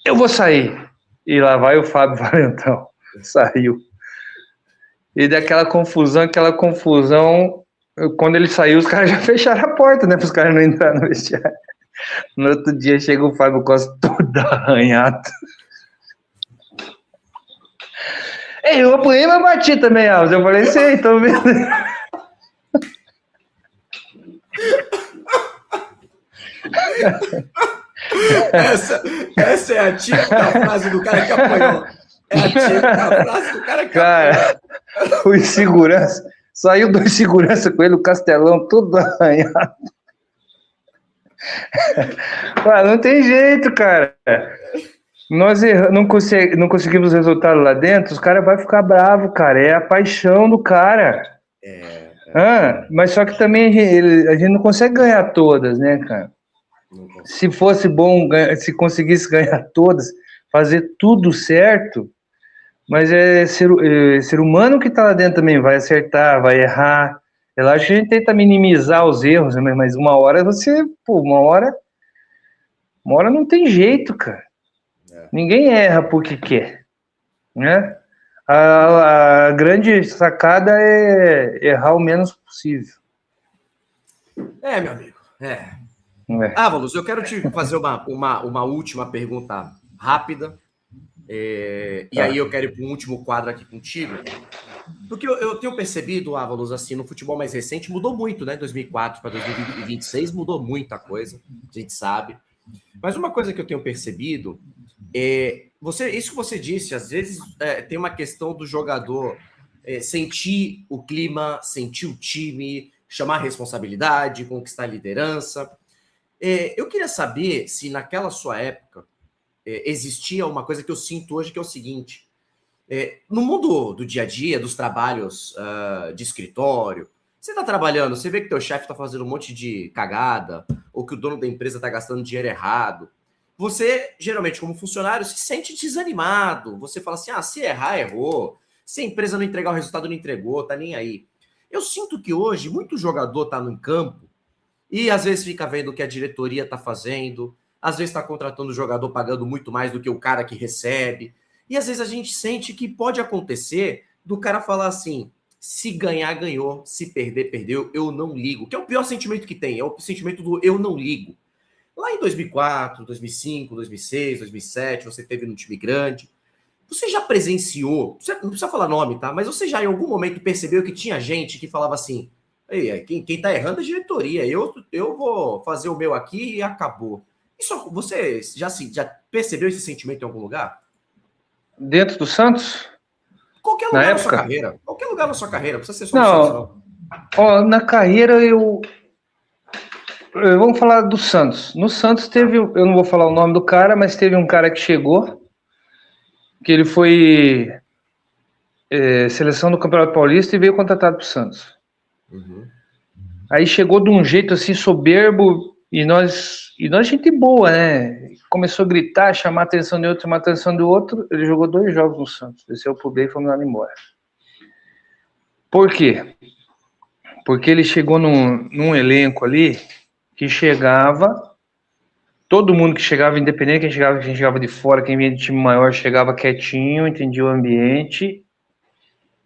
Eu vou sair. E lá vai o Fábio Valentão. Saiu. E daquela confusão, quando ele saiu, os caras já fecharam a porta, né? Para os caras não entrarem no vestiário. No outro dia chega o Fábio Costa todo arranhado. Ei, eu apanhei, mas bati também, Alves. Eu falei, sei, tô vendo.
Essa é a típica frase do cara que apanhou. É a típica frase do cara que apanhou.
O insegurança. Saiu do insegurança com ele, o Castelão, todo arranhado. Não tem jeito, cara. Nós não conseguimos resultado lá dentro, os caras vão ficar bravos, cara. É a paixão do cara. Mas só que também a gente não consegue ganhar todas, né, cara? Se fosse bom, se conseguisse ganhar todas, fazer tudo certo, mas é ser humano que tá lá dentro também, vai acertar, vai errar. Eu acho que a gente tenta minimizar os erros, né? Mas uma hora uma hora não tem jeito, cara. Ninguém erra porque quer, né? A grande sacada é errar o menos possível.
Meu amigo. Ávalos, eu quero te fazer uma última pergunta rápida. E aí eu quero ir para um último quadro aqui contigo. Porque eu tenho percebido, Ávalos, assim, no futebol mais recente, mudou muito, né? 2004 para 2026 mudou muita coisa, a gente sabe. Mas uma coisa que eu tenho percebido isso que você disse, às vezes tem uma questão do jogador sentir o clima, sentir o time, chamar a responsabilidade, conquistar a liderança. Eu queria saber se naquela sua época existia uma coisa que eu sinto hoje, que é o seguinte: no mundo do dia a dia, dos trabalhos de escritório, você está trabalhando, você vê que teu chefe está fazendo um monte de cagada, ou que o dono da empresa está gastando dinheiro errado. Você, geralmente, como funcionário, se sente desanimado. Você fala assim, se errar, errou. Se a empresa não entregar o resultado, não entregou, tá nem aí. Eu sinto que hoje, muito jogador tá no campo e às vezes fica vendo o que a diretoria tá fazendo, às vezes tá contratando o jogador pagando muito mais do que o cara que recebe. E às vezes a gente sente que pode acontecer do cara falar assim, se ganhar, ganhou, se perder, perdeu, eu não ligo. Que é o pior sentimento que tem, é o sentimento do eu não ligo. Lá em 2004, 2005, 2006, 2007, você teve num time grande. Você já presenciou, não precisa falar nome, tá? Mas você já em algum momento percebeu que tinha gente que falava assim, quem tá errando é a diretoria, eu vou fazer o meu aqui e acabou. Isso, você já percebeu esse sentimento em algum lugar?
Dentro do Santos?
Qualquer lugar na sua carreira. Qualquer lugar na sua carreira, não precisa ser só no Santos,
não. Na carreira vamos falar do Santos. No Santos teve, eu não vou falar o nome do cara, mas teve um cara que chegou, que ele foi seleção do Campeonato Paulista e veio contratado para o Santos. Uhum. Aí chegou de um jeito assim soberbo e nós gente boa, né? Começou a gritar, chamar a atenção de outro, ele jogou 2 jogos no Santos, desceu pro B e foi mandado embora. Por quê? Porque ele chegou num elenco ali que chegava, todo mundo que chegava, independente quem chegava de fora, quem vinha de time maior, chegava quietinho, entendia o ambiente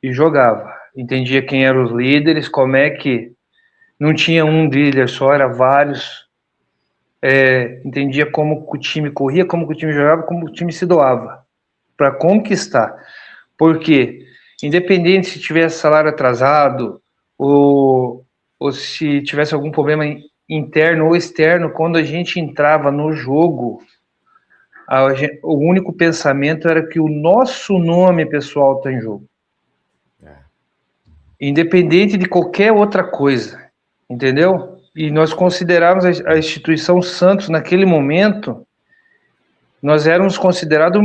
e jogava. Entendia quem eram os líderes, como é que não tinha um líder só, era vários. Entendia como o time corria, como o time jogava, como o time se doava para conquistar. Porque, independente se tivesse salário atrasado ou se tivesse algum problema interno ou externo, quando a gente entrava no jogo, o único pensamento era que o nosso nome pessoal está em jogo. Independente de qualquer outra coisa, entendeu? E nós considerávamos a instituição Santos, naquele momento, nós éramos considerados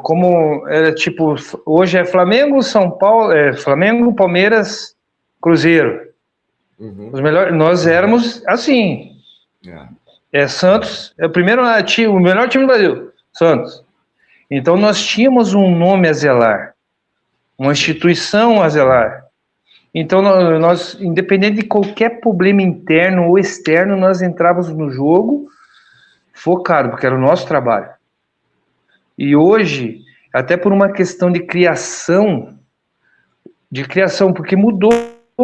como, era tipo, hoje é Flamengo, São Paulo, Flamengo, Palmeiras, Cruzeiro. Uhum. Os melhores, nós éramos assim. Santos, é o melhor time do Brasil, Santos. Então nós tínhamos um nome a zelar, uma instituição a zelar. Então nós, independente de qualquer problema interno ou externo, nós entrávamos no jogo focado, porque era o nosso trabalho. E hoje, até por uma questão de criação, porque mudou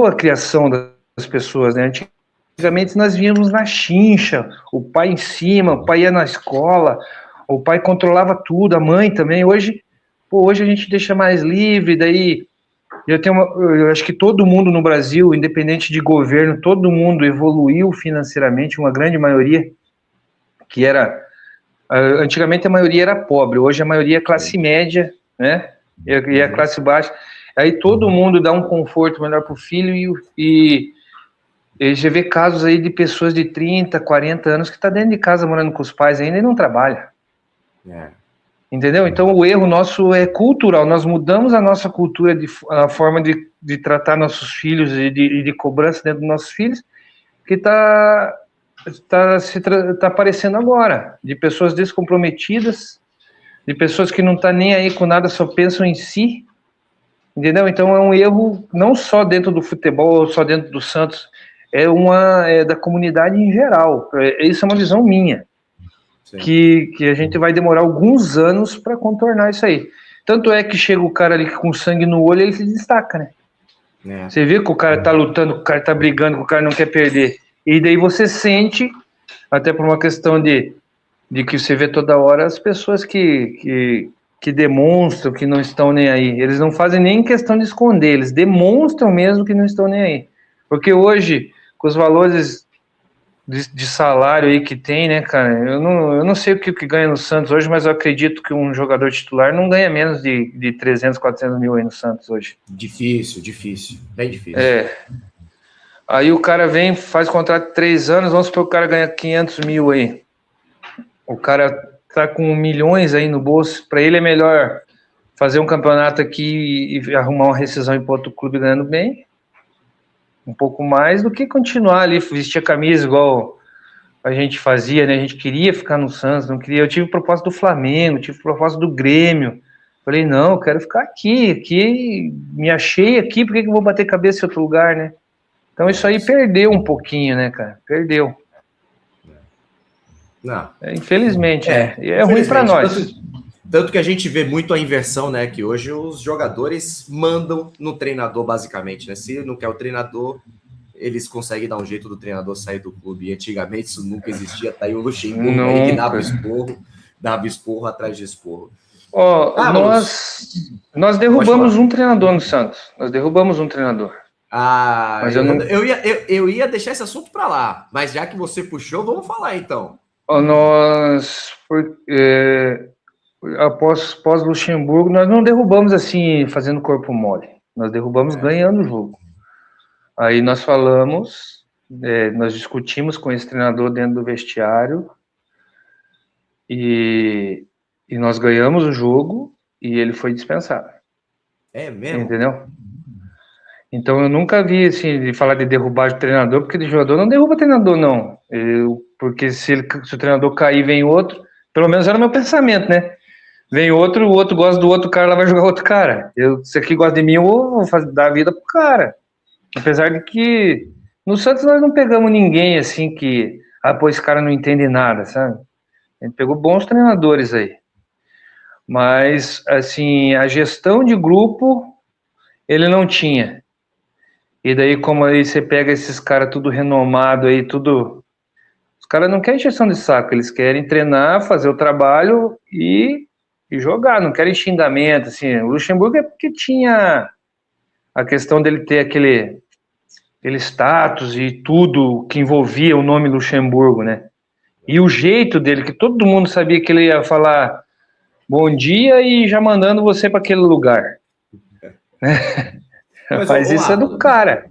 a criação das pessoas, né? Antigamente nós víamos na chincha, o pai em cima, o pai ia na escola, o pai controlava tudo, a mãe também. Hoje a gente deixa mais livre, daí eu acho que todo mundo no Brasil, independente de governo, todo mundo evoluiu financeiramente, uma grande maioria, que era... Antigamente a maioria era pobre, hoje a maioria é classe média, né? E a classe baixa. Aí todo mundo dá um conforto melhor para o filho e você vê casos aí de pessoas de 30, 40 anos que tá dentro de casa morando com os pais ainda e não trabalha. Entendeu? Então o erro nosso é cultural. Nós mudamos a nossa cultura, a forma de tratar nossos filhos e de cobrança dentro dos nossos filhos, que tá aparecendo agora, de pessoas descomprometidas, de pessoas que não tá nem aí com nada, só pensam em si, entendeu? Então é um erro não só dentro do futebol, só dentro do Santos, é da comunidade em geral. Isso é uma visão minha, que a gente vai demorar alguns anos para contornar isso aí. Tanto é que chega o cara ali com sangue no olho, ele se destaca, né? Você vê que o cara tá lutando, que o cara tá brigando, que o cara não quer perder. E daí você sente, até por uma questão de que você vê toda hora as pessoas que demonstram que não estão nem aí. Eles não fazem nem questão de esconder, eles demonstram mesmo que não estão nem aí. Porque hoje, com os valores de salário aí que tem, né, cara, eu não sei o que ganha no Santos hoje, mas eu acredito que um jogador titular não ganha menos de 300, 400 mil aí no Santos hoje.
Difícil, bem difícil.
Aí o cara vem, faz contrato de 3 anos, vamos supor que o cara ganha 500 mil aí. O cara tá com milhões aí no bolso, para ele é melhor fazer um campeonato aqui e arrumar uma rescisão e ir para outro clube ganhando bem, um pouco mais, do que continuar ali, vestir a camisa igual a gente fazia, né? A gente queria ficar no Santos, não queria. Eu tive proposta do Flamengo, tive proposta do Grêmio. Falei, não, eu quero ficar aqui, me achei aqui, por que eu vou bater cabeça em outro lugar, né? Então isso aí perdeu um pouquinho, né, cara? Perdeu.
Não.
Infelizmente, E é ruim para nós.
Tanto que a gente vê muito a inversão, né? Que hoje os jogadores mandam no treinador, basicamente, né? Se não quer o treinador, eles conseguem dar um jeito do treinador sair do clube. E antigamente isso nunca existia. Tá aí o Luxemburgo aí que dava esporro atrás de esporro.
Nós derrubamos um treinador no Santos. Nós derrubamos um treinador.
Mas eu ia deixar esse assunto para lá. Mas já que você puxou, vamos falar então. Após Luxemburgo, nós não derrubamos assim, fazendo corpo mole. Nós derrubamos ganhando o jogo. Aí nós falamos, nós discutimos com esse treinador dentro do vestiário e nós ganhamos o jogo e ele foi dispensado. É mesmo?
Entendeu? Então eu nunca vi assim, de falar de derrubar de treinador, porque de jogador não derruba treinador, não. Porque se o treinador cair, vem outro. Pelo menos era o meu pensamento, né? Vem outro, o outro gosta do outro cara, lá vai jogar outro cara. Se aqui gosta de mim, eu vou dar a vida pro cara. Apesar de que no Santos nós não pegamos ninguém assim que, esse cara não entende nada, sabe? A gente pegou bons treinadores aí. Mas, assim, a gestão de grupo, ele não tinha. E daí, como aí você pega esses caras tudo renomado aí, tudo... Os caras não querem gestão de saco, eles querem treinar, fazer o trabalho e jogar, não querem xingamento, assim. O Luxemburgo é porque tinha a questão dele ter aquele status e tudo que envolvia o nome Luxemburgo, né? E o jeito dele, que todo mundo sabia que ele ia falar bom dia e já mandando você para aquele lugar. Mas isso é do cara.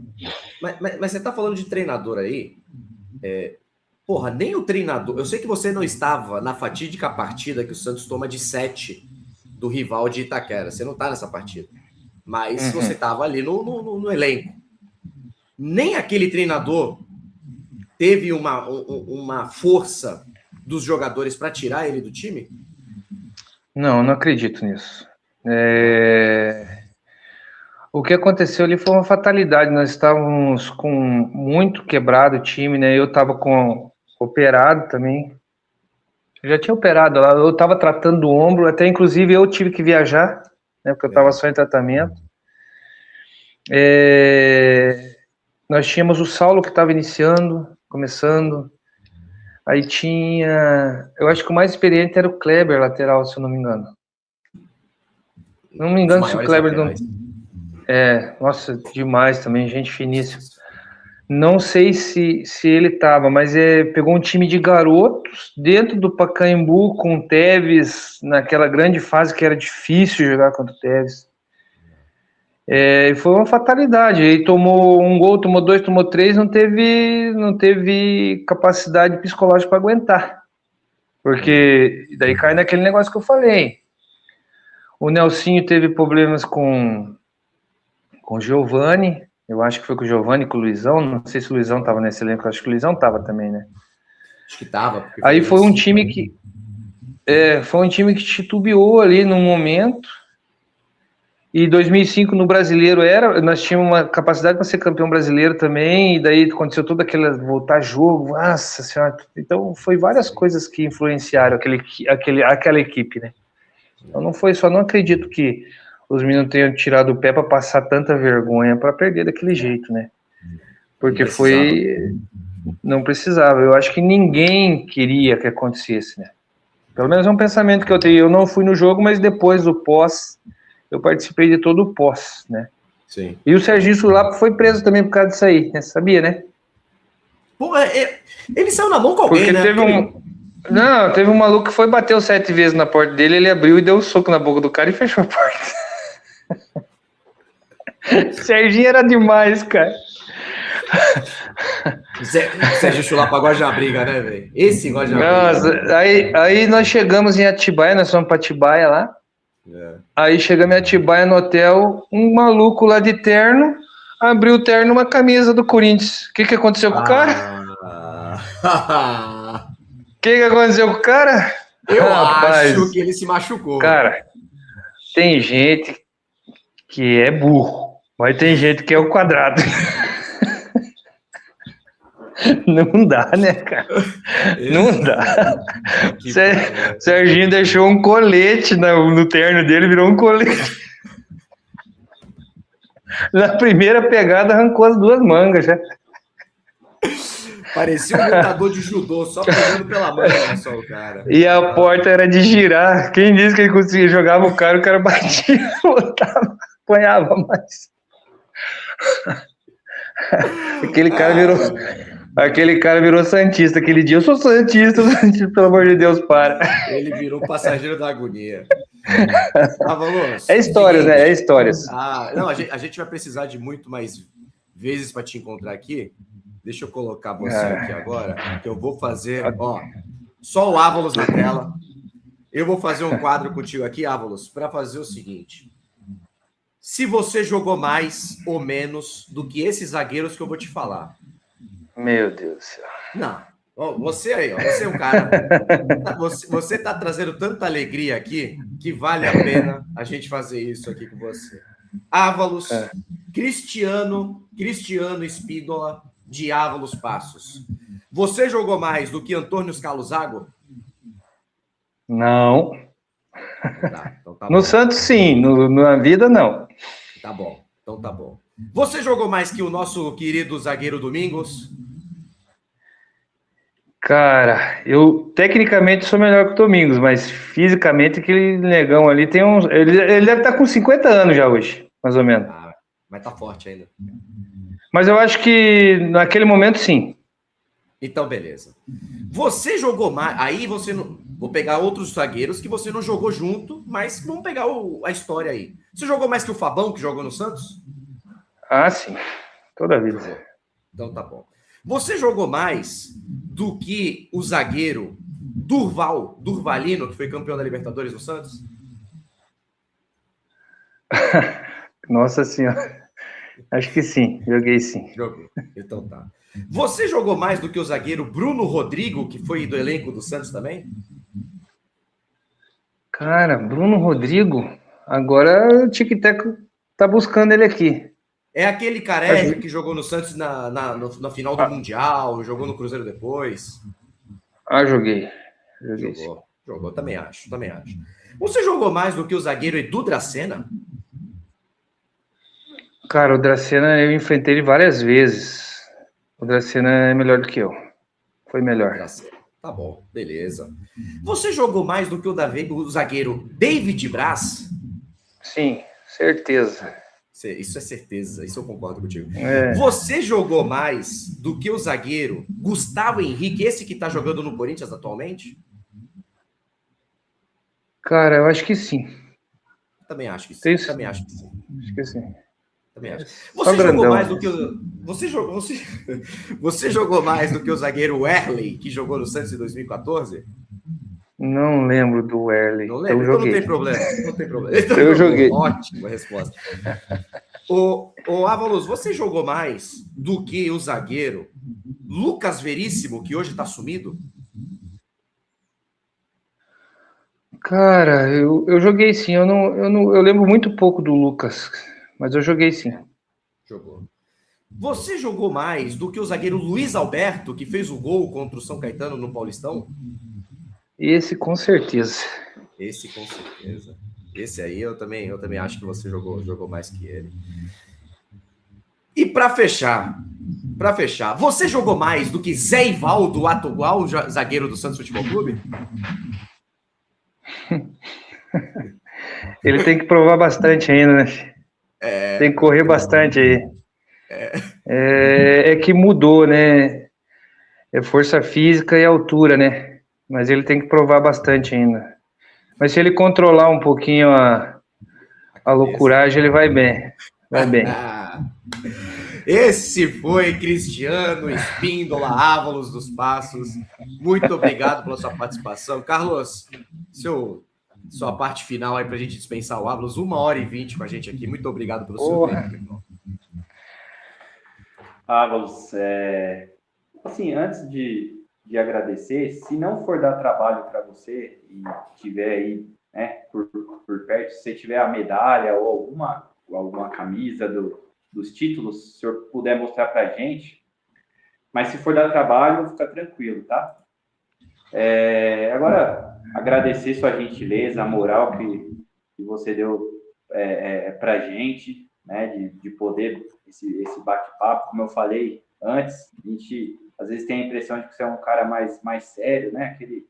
Mas você tá falando de treinador aí? Porra, nem o treinador... Eu sei que você não estava na fatídica partida que o Santos toma de 7 do rival de Itaquera. Você não tá nessa partida. Mas você tava ali no elenco. Nem aquele treinador teve uma força dos jogadores para tirar ele do time?
Não acredito nisso. O que aconteceu ali foi uma fatalidade. Nós estávamos com muito quebrado o time, né? Eu estava operado também. Eu já tinha operado lá. Eu estava tratando do ombro, até inclusive eu tive que viajar, né? Porque eu estava só em tratamento. Nós tínhamos o Saulo que estava começando. Aí tinha... Eu acho que o mais experiente era o Kleber, lateral, se eu não me engano. Não me engano se o Kleber não... Nossa, demais também, gente finíssima. Não sei se ele estava, mas pegou um time de garotos dentro do Pacaembu com o Tevez, naquela grande fase que era difícil jogar contra o Tevez. E foi uma fatalidade. Ele tomou um gol, tomou dois, tomou três, não teve capacidade psicológica para aguentar. Porque daí cai naquele negócio que eu falei. O Nelsinho teve problemas com o Giovani. Eu acho que foi com o Giovani, com o Luizão. Não sei se o Luizão estava nesse elenco. Acho que o Luizão estava também, né?
Acho que estava.
Aí foi um time que... foi um time que titubeou ali no momento. E 2005 no Brasileiro nós tínhamos uma capacidade para ser campeão brasileiro também, e daí aconteceu toda voltar jogo, nossa senhora. Então foi várias coisas que influenciaram aquela equipe, né? Então não acredito que os meninos tenham tirado o pé para passar tanta vergonha para perder daquele jeito, né? Porque não precisava. Eu acho que ninguém queria que acontecesse, né? Pelo menos é um pensamento que eu tenho. Eu não fui no jogo, mas depois do pós, eu participei de todo o pós, né?
Sim.
E o Serginho Sulapa foi preso também por causa disso aí, né? Sabia, né?
Pô, ele saiu na mão com alguém,
porque
né?
Teve um maluco que foi bater 7 vezes na porta dele, ele abriu e deu um soco na boca do cara e fechou a porta. Serginho era demais, cara.
O Sérgio Chulapa gosta de uma briga, né, velho? Esse gosta de uma briga.
Nossa, aí nós chegamos em Atibaia, nós fomos pra Atibaia lá. Aí chegamos em Atibaia no hotel, um maluco lá de terno, abriu o terno, uma camisa do Corinthians. O que aconteceu com o cara? O que aconteceu com o cara?
Eu acho que ele se machucou.
Cara, tem gente que é burro, mas tem gente que é o quadrado. Não dá, né, cara? Não dá. Serginho deixou um colete no terno dele, virou um colete. Na primeira pegada, arrancou as 2 mangas já.
Parecia um lutador de judô, só pegando pela manga, só o cara.
E a porta era de girar. Quem disse que ele conseguia jogar o cara batia, botava, apanhava mais. Aquele cara virou santista aquele dia. Eu sou santista, pelo amor de Deus, para.
Ele virou passageiro da agonia. Vamos.
É histórias, né? É histórias.
Não, a gente vai precisar de muito mais vezes para te encontrar aqui. Deixa eu colocar você aqui agora, que eu vou fazer, só o Ávalos na tela. Eu vou fazer um quadro contigo aqui, Ávalos, para fazer o seguinte. Se você jogou mais ou menos do que esses zagueiros que eu vou te falar.
Meu Deus do céu.
Não, você aí, você é um cara... Você tá trazendo tanta alegria aqui que vale a pena a gente fazer isso aqui com você. Ávalos, Cristiano Spídola, de Ávalos Passos. Você jogou mais do que Antônio Scalozago?
Não.
Então tá
no
bom.
Santos, sim. Na vida, não.
Tá bom. Então tá bom. Você jogou mais que o nosso querido zagueiro Domingos?
Cara, eu tecnicamente sou melhor que o Domingos, mas fisicamente aquele negão ali tem uns... Ele deve estar com 50 anos já hoje, mais ou menos.
Mas tá forte ainda.
Mas eu acho que naquele momento, sim.
Então, beleza. Você jogou mais... Aí você não... Vou pegar outros zagueiros que você não jogou junto, mas vamos pegar a história aí. Você jogou mais que o Fabão, que jogou no Santos?
Ah, sim. Toda a vida.
Então tá bom. Você jogou mais do que o zagueiro Durvalino, que foi campeão da Libertadores no Santos?
Nossa Senhora. Acho que sim, joguei sim.
Jogou. Então tá. Você jogou mais do que o zagueiro Bruno Rodrigo, que foi do elenco do Santos também?
Cara, Bruno Rodrigo, agora o Tic-Tac tá buscando ele aqui.
É aquele careca
Acho-
que jogou no Santos na final do
Ah,
Mundial, jogou no Cruzeiro depois.
joguei. Joguei sim.
Jogou, também acho. Você jogou mais do que o zagueiro Edu Dracena?
Cara, o Dracena eu enfrentei ele várias vezes. O Dracena é melhor do que eu. Foi melhor.
Dracena. Tá bom, beleza. Você jogou mais do que o zagueiro David Braz?
Sim, certeza.
Isso é certeza, isso eu concordo contigo.
É.
Você jogou mais do que o zagueiro Gustavo Henrique, esse que tá jogando no Corinthians atualmente?
Cara, eu acho que sim.
Também acho que sim.
Tem-
Também acho que sim.
Acho que sim.
Também acho.
Só
Você jogou
grandão.
mais do que você jogou mais do que o zagueiro Werley, que jogou no Santos em 2014?
Não lembro do Werley.
Não lembro?
Então
Então não
joguei.
tem problema. Não tem problema. Então,
Eu joguei.
Ótima resposta. O Avalos, você jogou mais do que o zagueiro Lucas Veríssimo, que hoje está sumido?
Cara, eu joguei sim. Eu lembro muito pouco do Lucas, mas eu joguei sim.
Jogou. Você jogou mais do que o zagueiro Luiz Alberto, que fez o gol contra o São Caetano no Paulistão?
Esse com certeza.
Esse com certeza. Esse aí eu também acho que você jogou mais que ele. E para fechar, você jogou mais do que Zé Ivaldo, atual zagueiro do Santos Futebol Clube?
Ele tem que provar bastante ainda, né? Tem que correr bastante aí. É que mudou, né? É força física e altura, né? Mas ele tem que provar bastante ainda. Mas se ele controlar um pouquinho a loucuragem, ele vai bem. Vai bem.
Esse foi Cristiano Espíndola Ávalos dos Passos. Muito obrigado pela sua participação. Carlos, sua parte final aí para a gente dispensar o Ávalos. 1h20 com a gente aqui. Muito obrigado pelo seu tempo, meu irmão.
Ávalos, assim, antes de agradecer, se não for dar trabalho para você e tiver aí, né, por perto, se você tiver a medalha ou alguma camisa dos títulos, se o senhor puder mostrar para a gente, mas se for dar trabalho, fica tranquilo, tá? Agora, agradecer sua gentileza, a moral que você deu para a gente, né, de poder esse bate-papo, como eu falei antes, a gente às vezes tem a impressão de que você é um cara mais sério, né, aquele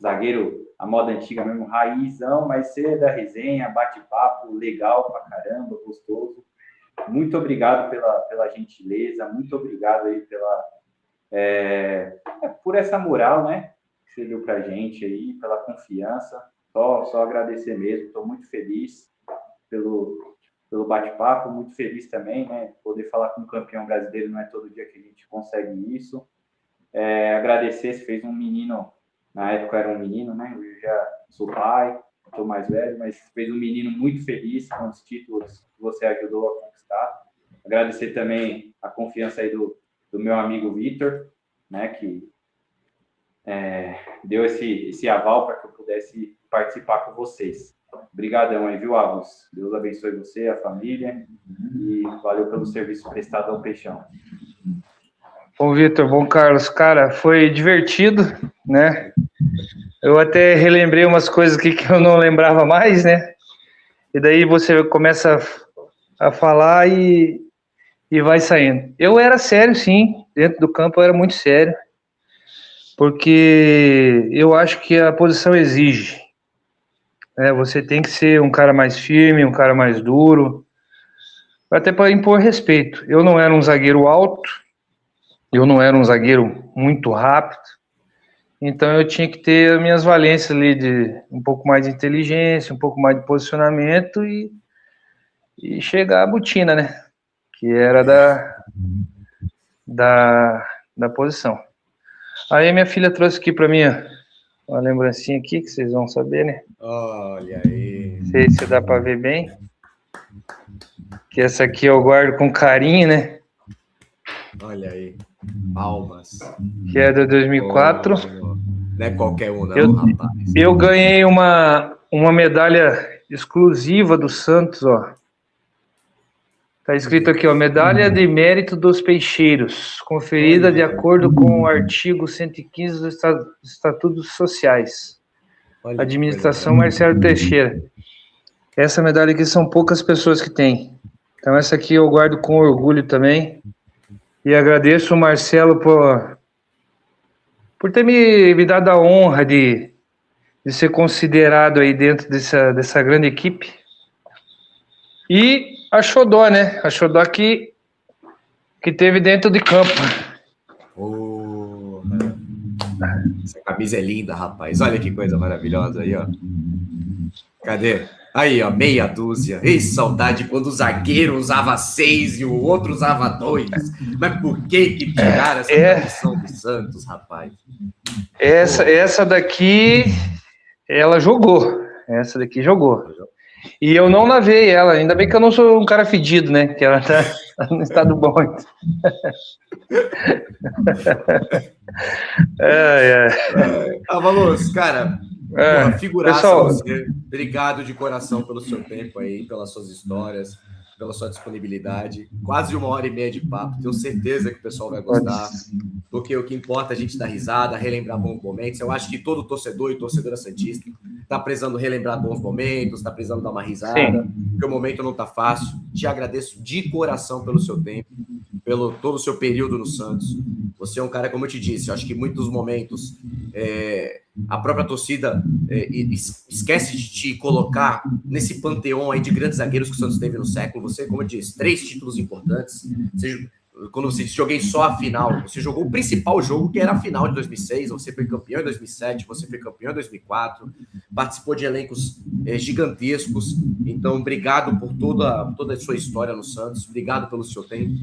zagueiro, a moda antiga mesmo, raizão, mas você é da resenha, bate-papo, legal pra caramba, gostoso. Muito obrigado pela gentileza, muito obrigado aí por essa moral, né, que você deu pra gente aí, pela confiança. Só agradecer mesmo, estou muito feliz pelo bate-papo, muito feliz também, né, poder falar com um campeão brasileiro, não é todo dia que a gente consegue isso. Agradecer, se fez um menino, na época era um menino, né, eu já sou pai, estou mais velho, mas fez um menino muito feliz com os títulos que você ajudou a conquistar. Agradecer também a confiança aí do meu amigo Vitor, né, que deu esse aval para que eu pudesse participar com vocês. Obrigadão aí, viu, Avos? Deus abençoe você, a família, e valeu pelo serviço prestado ao Peixão.
Bom, Vitor, bom, Carlos, cara, foi divertido, né? Eu até relembrei umas coisas aqui que eu não lembrava mais, né? E daí você começa a falar e vai saindo. Eu era sério, sim, dentro do campo eu era muito sério, porque eu acho que a posição exige, né? Você tem que ser um cara mais firme, um cara mais duro, até para impor respeito. Eu não era um zagueiro alto, eu não era um zagueiro muito rápido, então eu tinha que ter as minhas valências ali de um pouco mais de inteligência, um pouco mais de posicionamento e chegar à botina, né? Que era da posição. Aí minha filha trouxe aqui para mim uma lembrancinha aqui, que vocês vão saber, né?
Olha aí.
Não sei se dá para ver bem. Que essa aqui eu guardo com carinho, né?
Olha aí. Palmas.
Que é de 2004.
Não é qualquer um, não, rapaz.
Eu ganhei uma medalha exclusiva do Santos, ó. Tá escrito aqui, ó, Medalha de Mérito dos Peixeiros, conferida de acordo com o artigo 115 dos Estatutos Sociais.
Olha
Administração Marcelo Teixeira. Essa medalha aqui são poucas pessoas que têm. Então essa aqui eu guardo com orgulho também. E agradeço o Marcelo por ter me dado a honra de ser considerado aí dentro dessa grande equipe. E a Xodó, né? A Xodó que teve dentro de campo.
Essa camisa é linda, rapaz. Olha que coisa maravilhosa aí, ó. Cadê? Aí, ó, meia dúzia. Ei, saudade quando o zagueiro usava 6 e o outro usava 2. Mas por que tiraram essa tradição do Santos, rapaz?
Essa daqui, ela jogou. Essa daqui jogou. E eu não lavei ela. Ainda bem que eu não sou um cara fedido, né? Que ela tá no estado bom.
Avalos, cara, figuraça
pessoal,
você. Obrigado de coração pelo seu tempo aí, pelas suas histórias, pela sua disponibilidade. Quase 1h30 de papo. Tenho certeza que o pessoal vai gostar. Porque o que importa é a gente dar risada, relembrar bons momentos. Eu acho que todo torcedor e torcedora santista está precisando relembrar bons momentos, está precisando dar uma risada, porque o momento não está fácil. Te agradeço de coração pelo seu tempo, pelo todo o seu período no Santos. Você é um cara, como eu te disse, eu acho que em muitos momentos a própria torcida esquece de te colocar nesse panteão aí de grandes zagueiros que o Santos teve no século. Você, como eu disse, 3 títulos importantes. Quando você joguei só a final, você jogou o principal jogo, que era a final de 2006, você foi campeão em 2007, você foi campeão em 2004, participou de elencos gigantescos. Então, obrigado por toda a sua história no Santos, obrigado pelo seu tempo.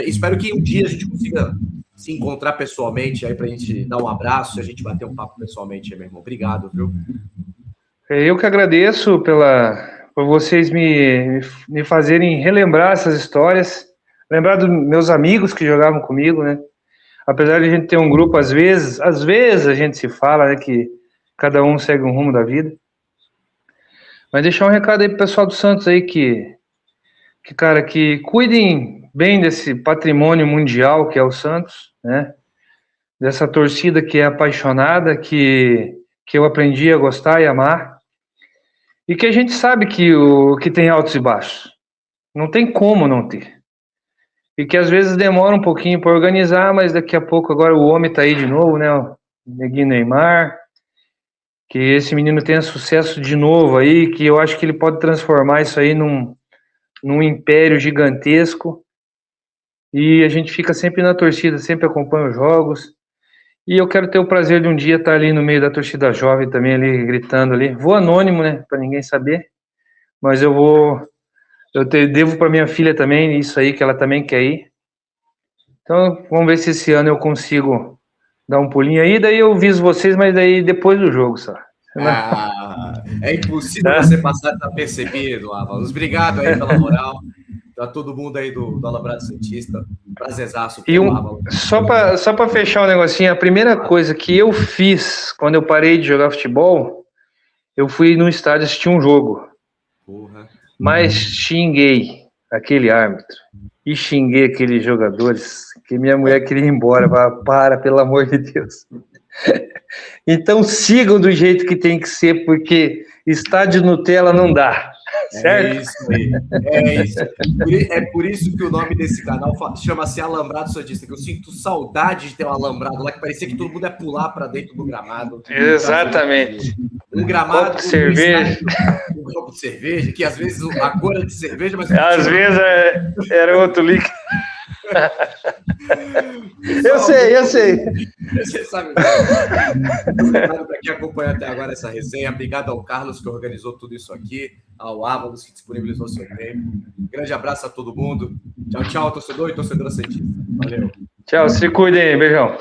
Espero que um dia a gente consiga se encontrar pessoalmente aí pra gente dar um abraço e a gente bater um papo pessoalmente, meu irmão. Obrigado, viu?
Eu que agradeço por vocês me fazerem relembrar essas histórias, lembrar dos meus amigos que jogavam comigo, né? Apesar de a gente ter um grupo, às vezes a gente se fala, né, que cada um segue um rumo da vida. Mas deixar um recado aí pro pessoal do Santos aí que cuidem bem desse patrimônio mundial que é o Santos, né? Dessa torcida que é apaixonada, que eu aprendi a gostar e amar. E que a gente sabe que tem altos e baixos. Não tem como não ter. E que às vezes demora um pouquinho para organizar, mas daqui a pouco agora o homem tá aí de novo, né? O Neguinho Neymar. Que esse menino tenha sucesso de novo aí, que eu acho que ele pode transformar isso aí num império gigantesco. E a gente fica sempre na torcida, sempre acompanha os jogos. E eu quero ter o prazer de um dia estar ali no meio da torcida jovem também, ali, gritando ali. Vou anônimo, né, para ninguém saber. Mas devo para minha filha também, isso aí, que ela também quer ir. Então, vamos ver se esse ano eu consigo dar um pulinho aí. Daí eu aviso vocês, mas daí depois do jogo, só.
É impossível você passar desapercebido, Avalos. Obrigado aí pela moral. Pra todo mundo aí do Alambrado Santista. Prazerzaço.
Só para fechar o negocinho, a primeira coisa que eu fiz quando eu parei de jogar futebol, eu fui no estádio assistir um jogo.
Porra.
Mas xinguei aquele árbitro e xinguei aqueles jogadores que minha mulher queria ir embora. Para, pelo amor de Deus. Então sigam do jeito que tem que ser, porque estádio Nutella não dá. Certo?
É isso aí. É isso. É por isso que o nome desse canal chama-se Alambrado Santista, que eu sinto saudade de ter um alambrado lá, que parecia que todo mundo ia pular para dentro do gramado.
Exatamente.
Um gramado.
Um copo de cerveja.
Um copo de cerveja, que às vezes a cor é de cerveja, mas.
Às vezes era outro líquido. Eu sei.
Você sabe. Obrigado para quem acompanhou até agora essa resenha. Obrigado ao Carlos que organizou tudo isso aqui, ao Avalos que disponibilizou seu tempo. Grande abraço a todo mundo. Tchau, torcedor e torcedora santista. Valeu.
Tchau, se cuidem, beijão.